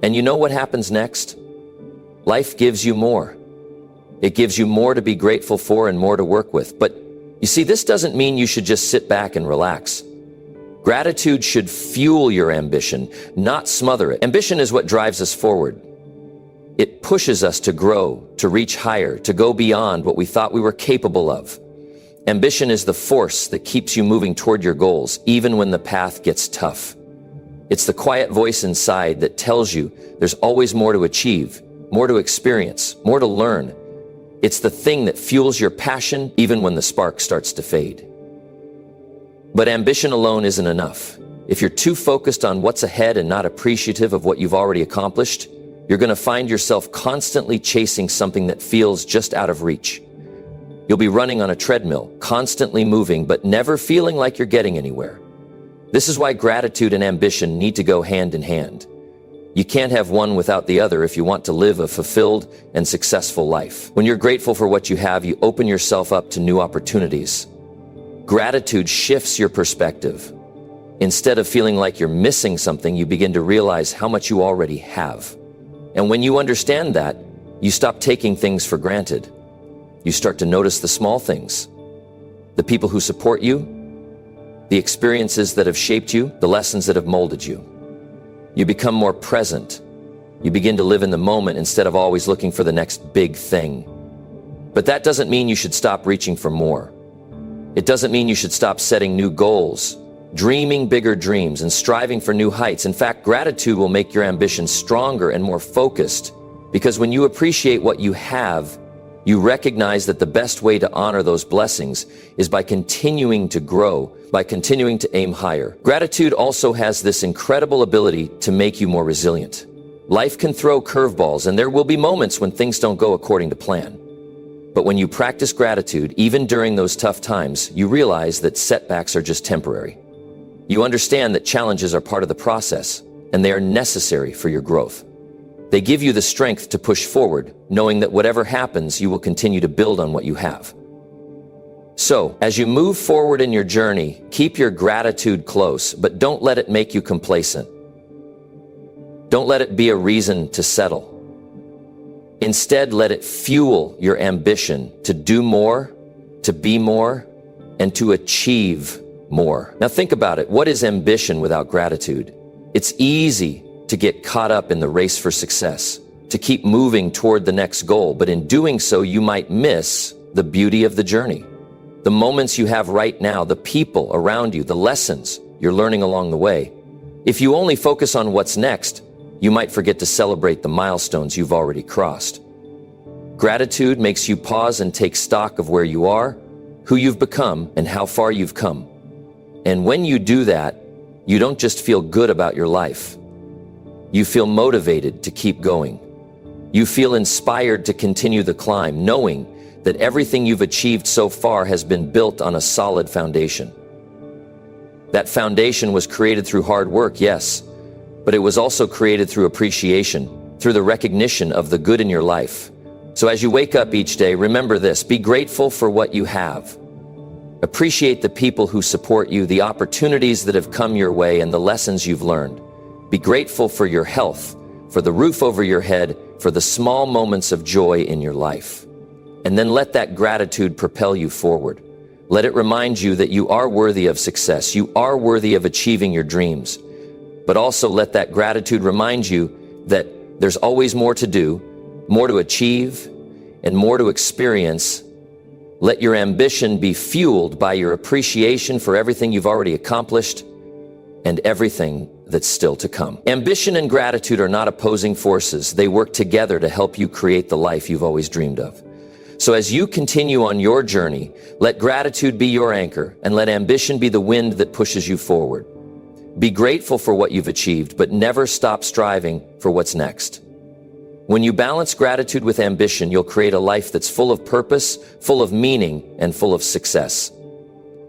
And you know what happens next? Life gives you more. It gives you more to be grateful for and more to work with. But you see, this doesn't mean you should just sit back and relax. Gratitude should fuel your ambition, not smother it. Ambition is what drives us forward. It pushes us to grow, to reach higher, to go beyond what we thought we were capable of. Ambition is the force that keeps you moving toward your goals, even when the path gets tough. It's the quiet voice inside that tells you there's always more to achieve, more to experience, more to learn. It's the thing that fuels your passion, even when the spark starts to fade. But ambition alone isn't enough. If you're too focused on what's ahead and not appreciative of what you've already accomplished, you're going to find yourself constantly chasing something that feels just out of reach. You'll be running on a treadmill, constantly moving, but never feeling like you're getting anywhere. This is why gratitude and ambition need to go hand in hand. You can't have one without the other if you want to live a fulfilled and successful life. When you're grateful for what you have, you open yourself up to new opportunities. Gratitude shifts your perspective. Instead of feeling like you're missing something, you begin to realize how much you already have. And when you understand that, you stop taking things for granted. You start to notice the small things, the people who support you, the experiences that have shaped you, the lessons that have molded you. You become more present. You begin to live in the moment instead of always looking for the next big thing. But that doesn't mean you should stop reaching for more. It doesn't mean you should stop setting new goals, dreaming bigger dreams, and striving for new heights. In fact, gratitude will make your ambition stronger and more focused, because when you appreciate what you have, you recognize that the best way to honor those blessings is by continuing to grow, by continuing to aim higher. Gratitude also has this incredible ability to make you more resilient. Life can throw curveballs, and there will be moments when things don't go according to plan. But when you practice gratitude, even during those tough times, you realize that setbacks are just temporary. You understand that challenges are part of the process, and they are necessary for your growth. They give you the strength to push forward, knowing that whatever happens, you will continue to build on what you have. So, as you move forward in your journey, keep your gratitude close, but don't let it make you complacent. Don't let it be a reason to settle. Instead, let it fuel your ambition to do more, to be more, and to achieve more. Now think about it. What is ambition without gratitude? It's easy to get caught up in the race for success, to keep moving toward the next goal, but in doing so, you might miss the beauty of the journey. The moments you have right now, the people around you, the lessons you're learning along the way. If you only focus on what's next, you might forget to celebrate the milestones you've already crossed. Gratitude makes you pause and take stock of where you are, who you've become, and how far you've come. And when you do that, you don't just feel good about your life. You feel motivated to keep going. You feel inspired to continue the climb, knowing that everything you've achieved so far has been built on a solid foundation. That foundation was created through hard work, yes, but it was also created through appreciation, through the recognition of the good in your life. So as you wake up each day, remember this: be grateful for what you have. Appreciate the people who support you, the opportunities that have come your way, and the lessons you've learned. Be grateful for your health, for the roof over your head, for the small moments of joy in your life. And then let that gratitude propel you forward. Let it remind you that you are worthy of success. You are worthy of achieving your dreams. But also let that gratitude remind you that there's always more to do, more to achieve, and more to experience. Let your ambition be fueled by your appreciation for everything you've already accomplished and everything that's still to come. Ambition and gratitude are not opposing forces. They work together to help you create the life you've always dreamed of. So as you continue on your journey, let gratitude be your anchor, and let ambition be the wind that pushes you forward. Be grateful for what you've achieved, but never stop striving for what's next. When you balance gratitude with ambition, you'll create a life that's full of purpose, full of meaning, and full of success.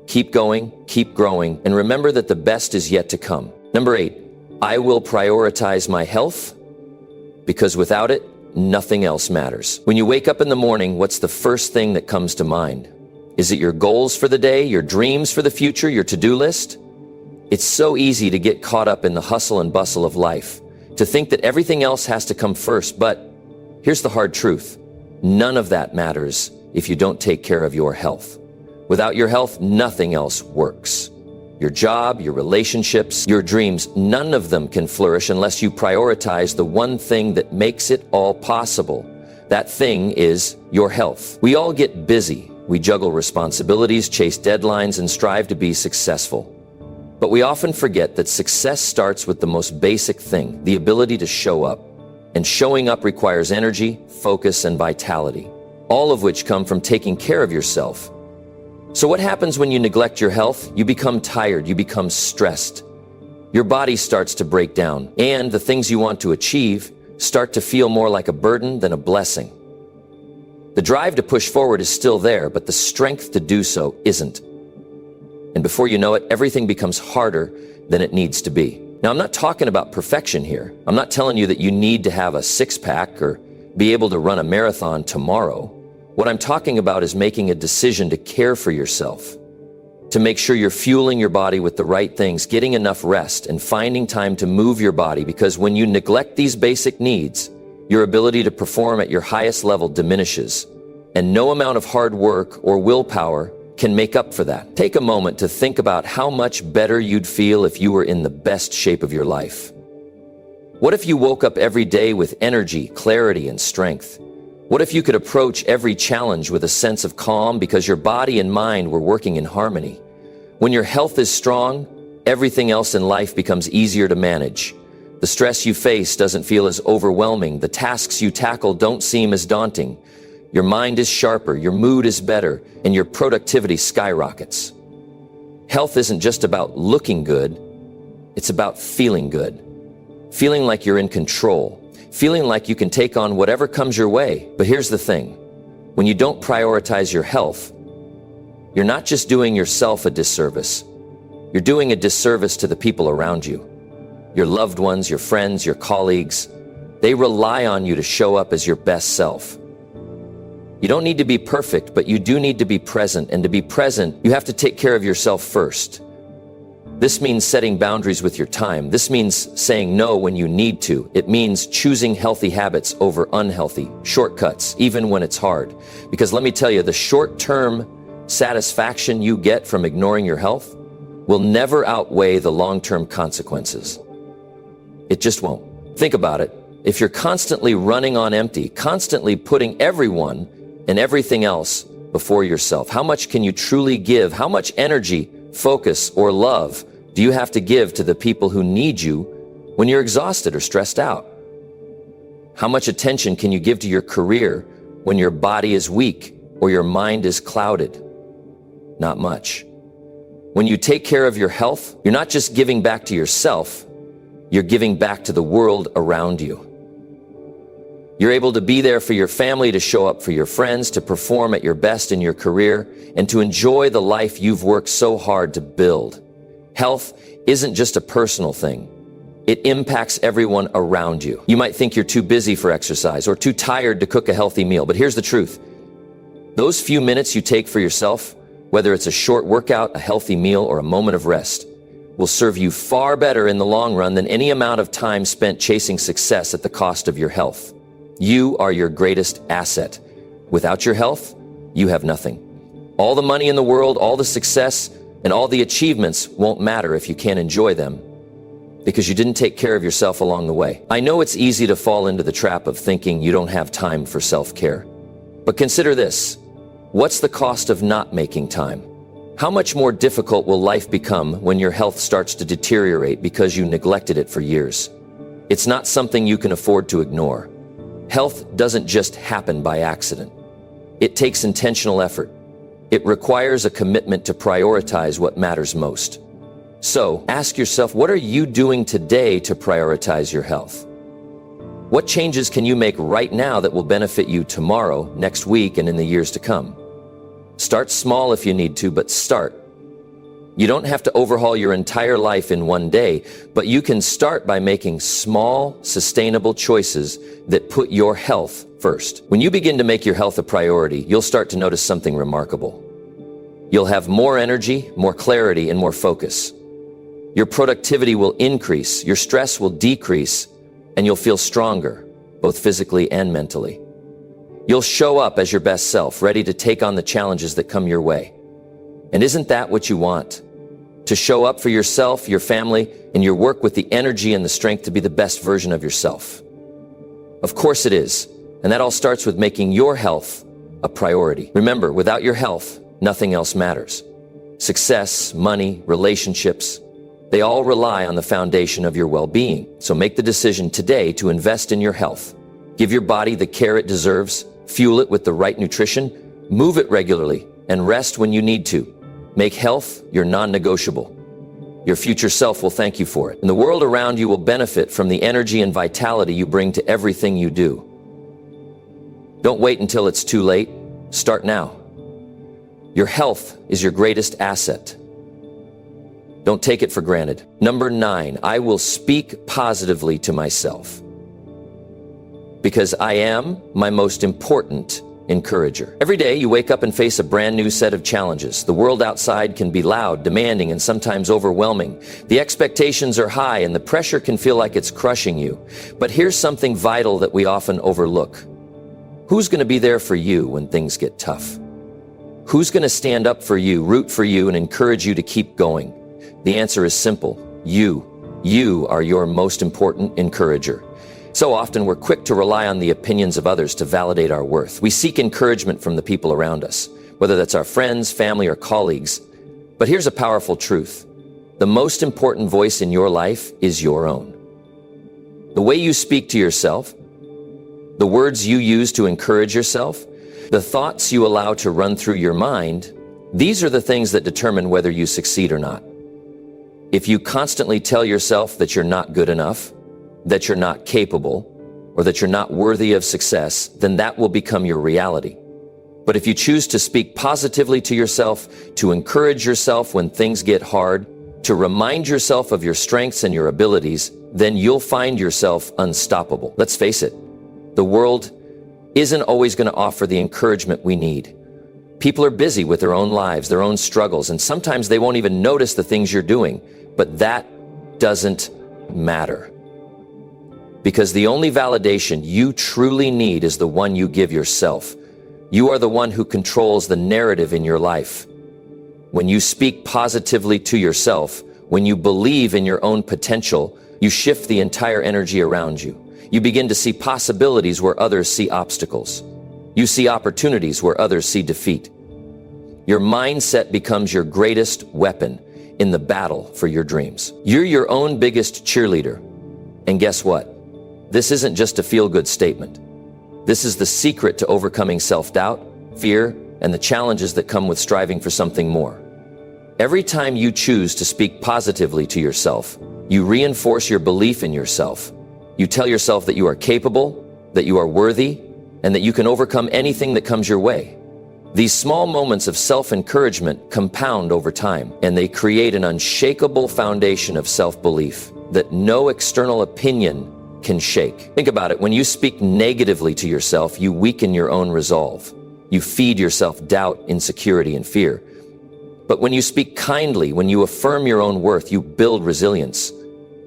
Keep going, keep growing, and remember that the best is yet to come. Number 8, I will prioritize my health, because without it, nothing else matters. When you wake up in the morning, what's the first thing that comes to mind? Is it your goals for the day, your dreams for the future, your to-do list? It's so easy to get caught up in the hustle and bustle of life, to think that everything else has to come first. But here's the hard truth. None of that matters if you don't take care of your health. Without your health, nothing else works. Your job, your relationships, your dreams, none of them can flourish unless you prioritize the one thing that makes it all possible. That thing is your health. We all get busy. We juggle responsibilities, chase deadlines, and strive to be successful. But we often forget that success starts with the most basic thing, the ability to show up. And showing up requires energy, focus, and vitality, all of which come from taking care of yourself. So what happens when you neglect your health? You become tired, you become stressed. Your body starts to break down, and the things you want to achieve start to feel more like a burden than a blessing. The drive to push forward is still there, but the strength to do so isn't. And before you know it, everything becomes harder than it needs to be. Now, I'm not talking about perfection here. I'm not telling you that you need to have a six-pack or be able to run a marathon tomorrow. What I'm talking about is making a decision to care for yourself, to make sure you're fueling your body with the right things, getting enough rest, and finding time to move your body, because when you neglect these basic needs, your ability to perform at your highest level diminishes, and no amount of hard work or willpower can make up for that. Take a moment to think about how much better you'd feel if you were in the best shape of your life. What if you woke up every day with energy, clarity, and strength? What if you could approach every challenge with a sense of calm because your body and mind were working in harmony? When your health is strong, everything else in life becomes easier to manage. The stress you face doesn't feel as overwhelming. The tasks you tackle don't seem as daunting. Your mind is sharper, your mood is better, and your productivity skyrockets. Health isn't just about looking good, it's about feeling good. Feeling like you're in control. Feeling like you can take on whatever comes your way. But here's the thing. When you don't prioritize your health, you're not just doing yourself a disservice. You're doing a disservice to the people around you. Your loved ones, your friends, your colleagues. They rely on you to show up as your best self. You don't need to be perfect, but you do need to be present. And to be present, you have to take care of yourself first. This means setting boundaries with your time. This means saying no when you need to. It means choosing healthy habits over unhealthy, shortcuts, even when it's hard. Because let me tell you, the short-term satisfaction you get from ignoring your health will never outweigh the long-term consequences. It just won't. Think about it. If you're constantly running on empty, constantly putting everyone and everything else before yourself, how much can you truly give? How much energy, focus, or love do you have to give to the people who need you when you're exhausted or stressed out? How much attention can you give to your career when your body is weak or your mind is clouded? Not much. When you take care of your health, you're not just giving back to yourself, you're giving back to the world around you. You're able to be there for your family, to show up for your friends, to perform at your best in your career, and to enjoy the life you've worked so hard to build. Health isn't just a personal thing. It impacts everyone around you. You might think you're too busy for exercise or too tired to cook a healthy meal, but here's the truth. Those few minutes you take for yourself, whether it's a short workout, a healthy meal, or a moment of rest, will serve you far better in the long run than any amount of time spent chasing success at the cost of your health. You are your greatest asset. Without your health, you have nothing. All the money in the world, all the success, and all the achievements won't matter if you can't enjoy them because you didn't take care of yourself along the way. I know it's easy to fall into the trap of thinking you don't have time for self-care. But consider this. What's the cost of not making time? How much more difficult will life become when your health starts to deteriorate because you neglected it for years? It's not something you can afford to ignore. Health doesn't just happen by accident. It takes intentional effort. It requires a commitment to prioritize what matters most. So, ask yourself, what are you doing today to prioritize your health? What changes can you make right now that will benefit you tomorrow, next week, and in the years to come? Start small if you need to, but start. You don't have to overhaul your entire life in one day, but you can start by making small, sustainable choices that put your health first. When you begin to make your health a priority, you'll start to notice something remarkable. You'll have more energy, more clarity, and more focus. Your productivity will increase, your stress will decrease, and you'll feel stronger, both physically and mentally. You'll show up as your best self, ready to take on the challenges that come your way. And isn't that what you want? To show up for yourself, your family, and your work with the energy and the strength to be the best version of yourself. Of course it is. And that all starts with making your health a priority. Remember, without your health, nothing else matters. Success, money, relationships, they all rely on the foundation of your well-being. So make the decision today to invest in your health. Give your body the care it deserves, fuel it with the right nutrition, move it regularly, and rest when you need to. Make health your non-negotiable. Your future self will thank you for it, and the world around you will benefit from the energy and vitality you bring to everything you do. Don't wait until it's too late. Start now. Your health is your greatest asset. Don't take it for granted. Number 9, I will speak positively to myself because I am my most important encourager. Every day you wake up and face a brand new set of challenges. The world outside can be loud, demanding, and sometimes overwhelming. The expectations are high and the pressure can feel like it's crushing you. But here's something vital that we often overlook. Who's going to be there for you when things get tough? Who's going to stand up for you, root for you, and encourage you to keep going? The answer is simple. You. You are your most important encourager. So often we're quick to rely on the opinions of others to validate our worth. We seek encouragement from the people around us, whether that's our friends, family, or colleagues. But here's a powerful truth. The most important voice in your life is your own. The way you speak to yourself, the words you use to encourage yourself, the thoughts you allow to run through your mind, these are the things that determine whether you succeed or not. If you constantly tell yourself that you're not good enough, that you're not capable, or that you're not worthy of success, then that will become your reality. But if you choose to speak positively to yourself, to encourage yourself when things get hard, to remind yourself of your strengths and your abilities, then you'll find yourself unstoppable. Let's face it, the world isn't always going to offer the encouragement we need. People are busy with their own lives, their own struggles, and sometimes they won't even notice the things you're doing. But that doesn't matter. Because the only validation you truly need is the one you give yourself. You are the one who controls the narrative in your life. When you speak positively to yourself, when you believe in your own potential, you shift the entire energy around you. You begin to see possibilities where others see obstacles. You see opportunities where others see defeat. Your mindset becomes your greatest weapon in the battle for your dreams. You're your own biggest cheerleader. And guess what? This isn't just a feel-good statement. This is the secret to overcoming self-doubt, fear, and the challenges that come with striving for something more. Every time you choose to speak positively to yourself, you reinforce your belief in yourself. You tell yourself that you are capable, that you are worthy, and that you can overcome anything that comes your way. These small moments of self-encouragement compound over time, and they create an unshakable foundation of self-belief that no external opinion can shake. Think about it. When you speak negatively to yourself, you weaken your own resolve. You feed yourself doubt, insecurity, and fear. But when you speak kindly, when you affirm your own worth, you build resilience.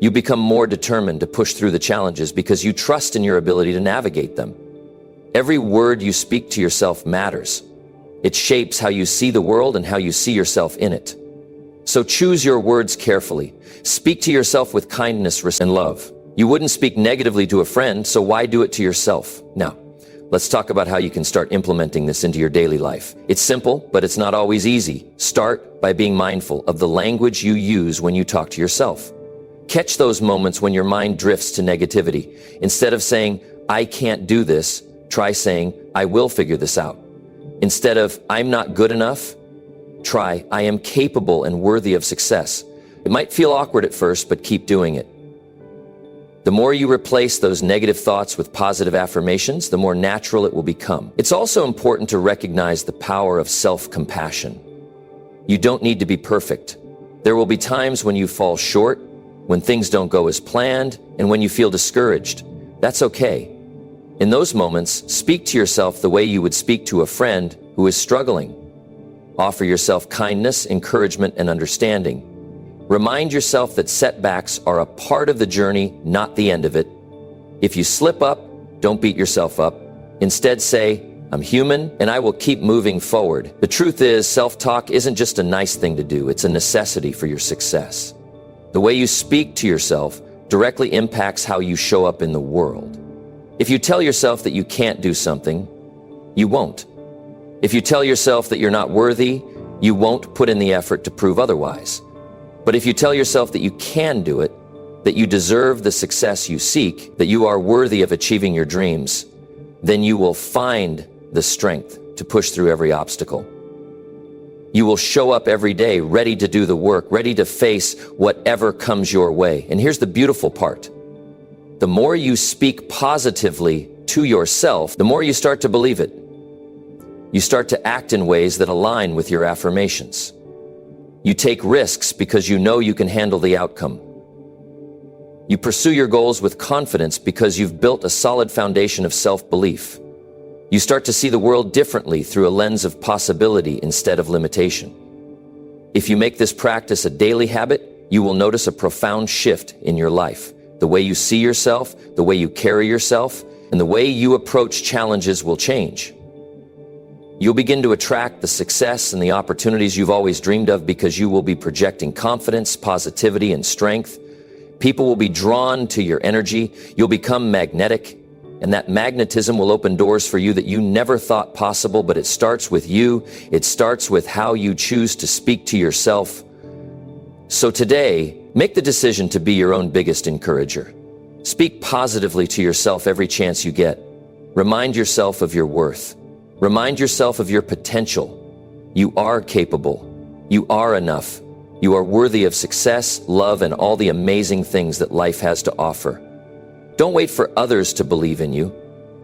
You become more determined to push through the challenges because you trust in your ability to navigate them. Every word you speak to yourself matters. It shapes how you see the world and how you see yourself in it. So choose your words carefully. Speak to yourself with kindness and love. You wouldn't speak negatively to a friend, so why do it to yourself? Now, let's talk about how you can start implementing this into your daily life. It's simple, but it's not always easy. Start by being mindful of the language you use when you talk to yourself. Catch those moments when your mind drifts to negativity. Instead of saying, I can't do this, try saying, I will figure this out. Instead of, I'm not good enough, try, I am capable and worthy of success. It might feel awkward at first, but keep doing it. The more you replace those negative thoughts with positive affirmations, the more natural it will become. It's also important to recognize the power of self-compassion. You don't need to be perfect. There will be times when you fall short, when things don't go as planned, and when you feel discouraged. That's okay. In those moments, speak to yourself the way you would speak to a friend who is struggling. Offer yourself kindness, encouragement, and understanding. Remind yourself that setbacks are a part of the journey, not the end of it. If you slip up, don't beat yourself up. Instead say, I'm human and I will keep moving forward. The truth is, self-talk isn't just a nice thing to do, it's a necessity for your success. The way you speak to yourself directly impacts how you show up in the world. If you tell yourself that you can't do something, you won't. If you tell yourself that you're not worthy, you won't put in the effort to prove otherwise. But if you tell yourself that you can do it, that you deserve the success you seek, that you are worthy of achieving your dreams, then you will find the strength to push through every obstacle. You will show up every day ready to do the work, ready to face whatever comes your way. And here's the beautiful part. The more you speak positively to yourself, the more you start to believe it. You start to act in ways that align with your affirmations. You take risks because you know you can handle the outcome. You pursue your goals with confidence because you've built a solid foundation of self-belief. You start to see the world differently through a lens of possibility instead of limitation. If you make this practice a daily habit, you will notice a profound shift in your life. The way you see yourself, the way you carry yourself, and the way you approach challenges will change. You'll begin to attract the success and the opportunities you've always dreamed of because you will be projecting confidence, positivity, and strength. People will be drawn to your energy. You'll become magnetic, and that magnetism will open doors for you that you never thought possible, but it starts with you. It starts with how you choose to speak to yourself. So today, make the decision to be your own biggest encourager. Speak positively to yourself every chance you get. Remind yourself of your worth. Remind yourself of your potential. You are capable. You are enough. You are worthy of success, love, and all the amazing things that life has to offer. Don't wait for others to believe in you.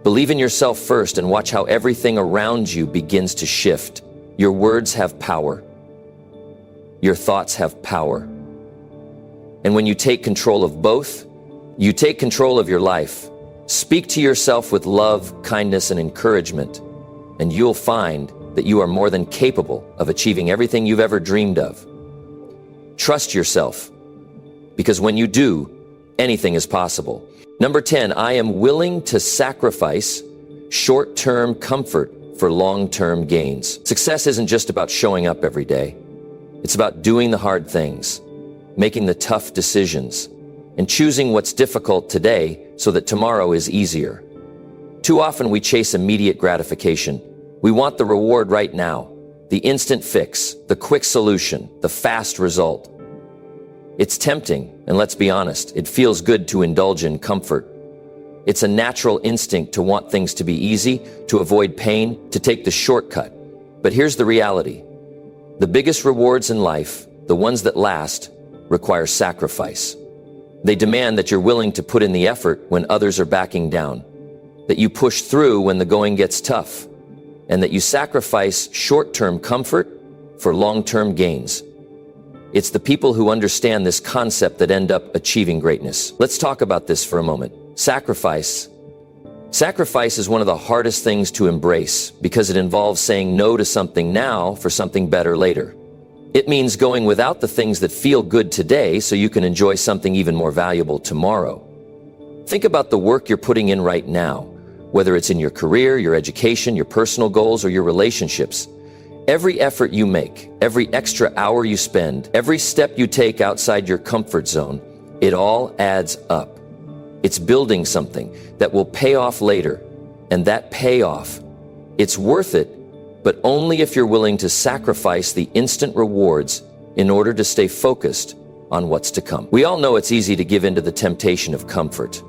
Believe in yourself first and watch how everything around you begins to shift. Your words have power. Your thoughts have power. And when you take control of both, you take control of your life. Speak to yourself with love, kindness, and encouragement, and you'll find that you are more than capable of achieving everything you've ever dreamed of. Trust yourself, because when you do, anything is possible. Number 10, I am willing to sacrifice short-term comfort for long-term gains. Success isn't just about showing up every day. It's about doing the hard things, making the tough decisions, and choosing what's difficult today so that tomorrow is easier. Too often we chase immediate gratification. We want the reward right now, the instant fix, the quick solution, the fast result. It's tempting, and let's be honest, it feels good to indulge in comfort. It's a natural instinct to want things to be easy, to avoid pain, to take the shortcut. But here's the reality. The biggest rewards in life, the ones that last, require sacrifice. They demand that you're willing to put in the effort when others are backing down, that you push through when the going gets tough, and that you sacrifice short-term comfort for long-term gains. It's the people who understand this concept that end up achieving greatness. Let's talk about this for a moment. Sacrifice. Sacrifice is one of the hardest things to embrace because it involves saying no to something now for something better later. It means going without the things that feel good today so you can enjoy something even more valuable tomorrow. Think about the work you're putting in right now, whether it's in your career, your education, your personal goals, or your relationships. Every effort you make, every extra hour you spend, every step you take outside your comfort zone, it all adds up. It's building something that will pay off later, and that payoff, it's worth it, but only if you're willing to sacrifice the instant rewards in order to stay focused on what's to come. We all know it's easy to give in to the temptation of comfort.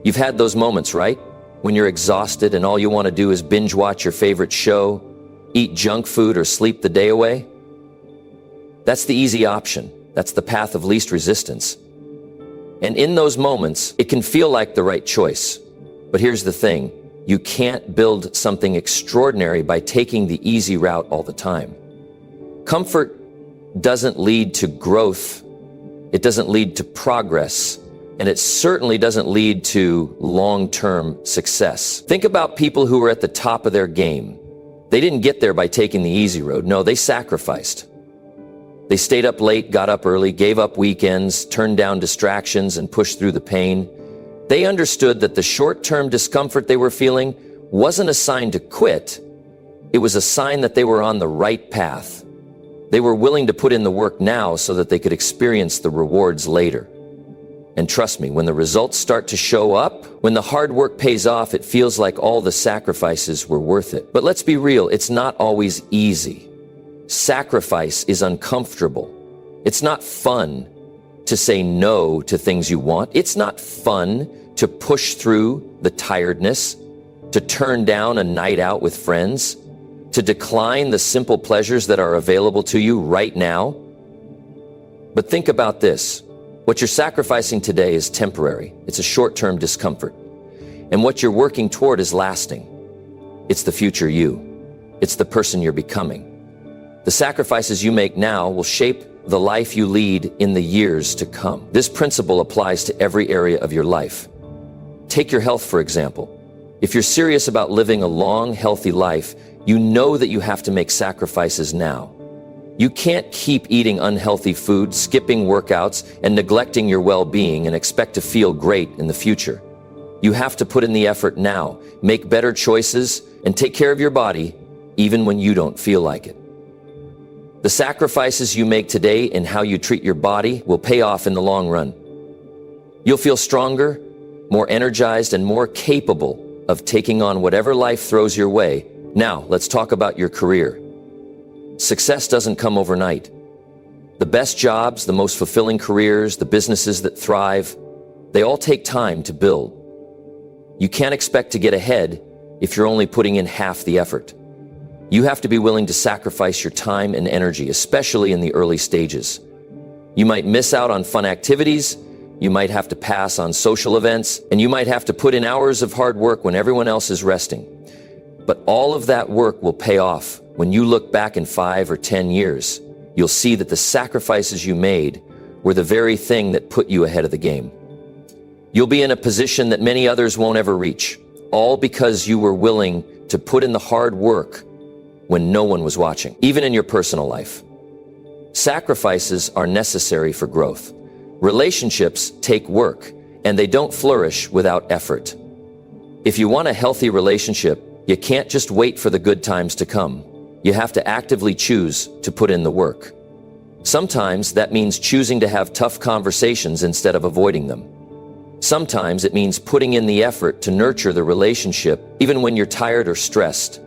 You've had those moments, right? When you're exhausted and all you want to do is binge watch your favorite show, eat junk food, or sleep the day away? That's the easy option. That's the path of least resistance. And in those moments, it can feel like the right choice. But here's the thing. You can't build something extraordinary by taking the easy route all the time. Comfort doesn't lead to growth. It doesn't lead to progress. And it certainly doesn't lead to long-term success. Think about people who are at the top of their game. They didn't get there by taking the easy road. No, they sacrificed. They stayed up late, got up early, gave up weekends, turned down distractions, and pushed through the pain. They understood that the short-term discomfort they were feeling wasn't a sign to quit. It was a sign that they were on the right path. They were willing to put in the work now so that they could experience the rewards later. And trust me, when the results start to show up, when the hard work pays off, it feels like all the sacrifices were worth it. But let's be real, it's not always easy. Sacrifice is uncomfortable. It's not fun to say no to things you want. It's not fun to push through the tiredness, to turn down a night out with friends, to decline the simple pleasures that are available to you right now. But think about this. What you're sacrificing today is temporary. It's a short-term discomfort. And what you're working toward is lasting. It's the future you. It's the person you're becoming. The sacrifices you make now will shape the life you lead in the years to come. This principle applies to every area of your life. Take your health, for example. If you're serious about living a long, healthy life, you know that you have to make sacrifices now. You can't keep eating unhealthy food, skipping workouts, and neglecting your well-being and expect to feel great in the future. You have to put in the effort now, make better choices, and take care of your body, even when you don't feel like it. The sacrifices you make today in how you treat your body will pay off in the long run. You'll feel stronger, more energized, and more capable of taking on whatever life throws your way. Now, let's talk about your career. Success doesn't come overnight. The best jobs, the most fulfilling careers, the businesses that thrive, they all take time to build. You can't expect to get ahead if you're only putting in half the effort. You have to be willing to sacrifice your time and energy, especially in the early stages. You might miss out on fun activities, you might have to pass on social events, and you might have to put in hours of hard work when everyone else is resting. But all of that work will pay off. When you look back in 5 or 10 years, you'll see that the sacrifices you made were the very thing that put you ahead of the game. You'll be in a position that many others won't ever reach, all because you were willing to put in the hard work when no one was watching, even in your personal life. Sacrifices are necessary for growth. Relationships take work, and they don't flourish without effort. If you want a healthy relationship, you can't just wait for the good times to come. You have to actively choose to put in the work. Sometimes that means choosing to have tough conversations instead of avoiding them. Sometimes it means putting in the effort to nurture the relationship even when you're tired or stressed.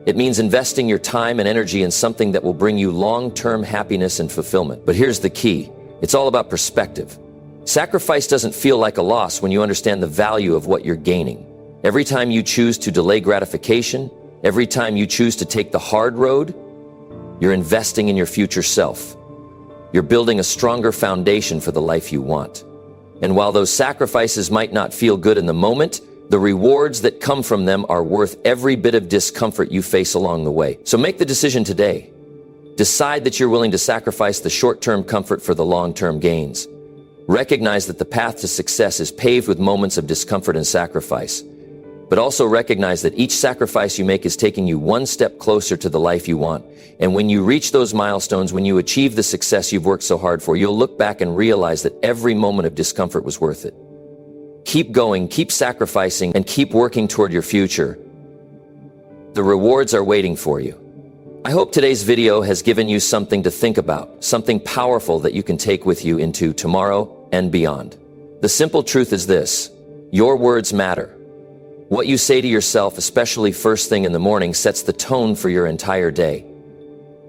It means investing your time and energy in something that will bring you long-term happiness and fulfillment. But here's the key. It's all about perspective. Sacrifice doesn't feel like a loss when you understand the value of what you're gaining. Every time you choose to delay gratification, every time you choose to take the hard road, you're investing in your future self. You're building a stronger foundation for the life you want. And while those sacrifices might not feel good in the moment, the rewards that come from them are worth every bit of discomfort you face along the way. So make the decision today. Decide that you're willing to sacrifice the short-term comfort for the long-term gains. Recognize that the path to success is paved with moments of discomfort and sacrifice. But also recognize that each sacrifice you make is taking you one step closer to the life you want. And when you reach those milestones, when you achieve the success you've worked so hard for, you'll look back and realize that every moment of discomfort was worth it. Keep going, keep sacrificing, and keep working toward your future. The rewards are waiting for you. I hope today's video has given you something to think about, something powerful that you can take with you into tomorrow and beyond. The simple truth is this: your words matter. What you say to yourself, especially first thing in the morning, sets the tone for your entire day.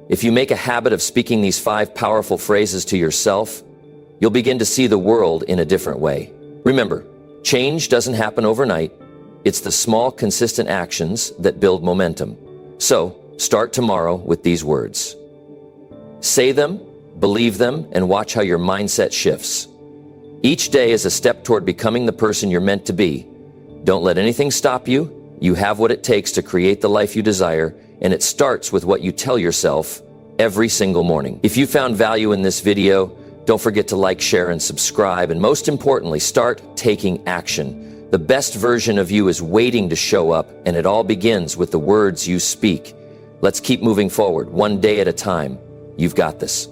If you make a habit of speaking these 5 powerful phrases to yourself, you'll begin to see the world in a different way. Remember, change doesn't happen overnight. It's the small, consistent actions that build momentum. So, start tomorrow with these words. Say them, believe them, and watch how your mindset shifts. Each day is a step toward becoming the person you're meant to be. Don't let anything stop you. You have what it takes to create the life you desire, and it starts with what you tell yourself every single morning. If you found value in this video, don't forget to like, share, and subscribe, and most importantly, start taking action. The best version of you is waiting to show up, and it all begins with the words you speak. Let's keep moving forward, one day at a time. You've got this.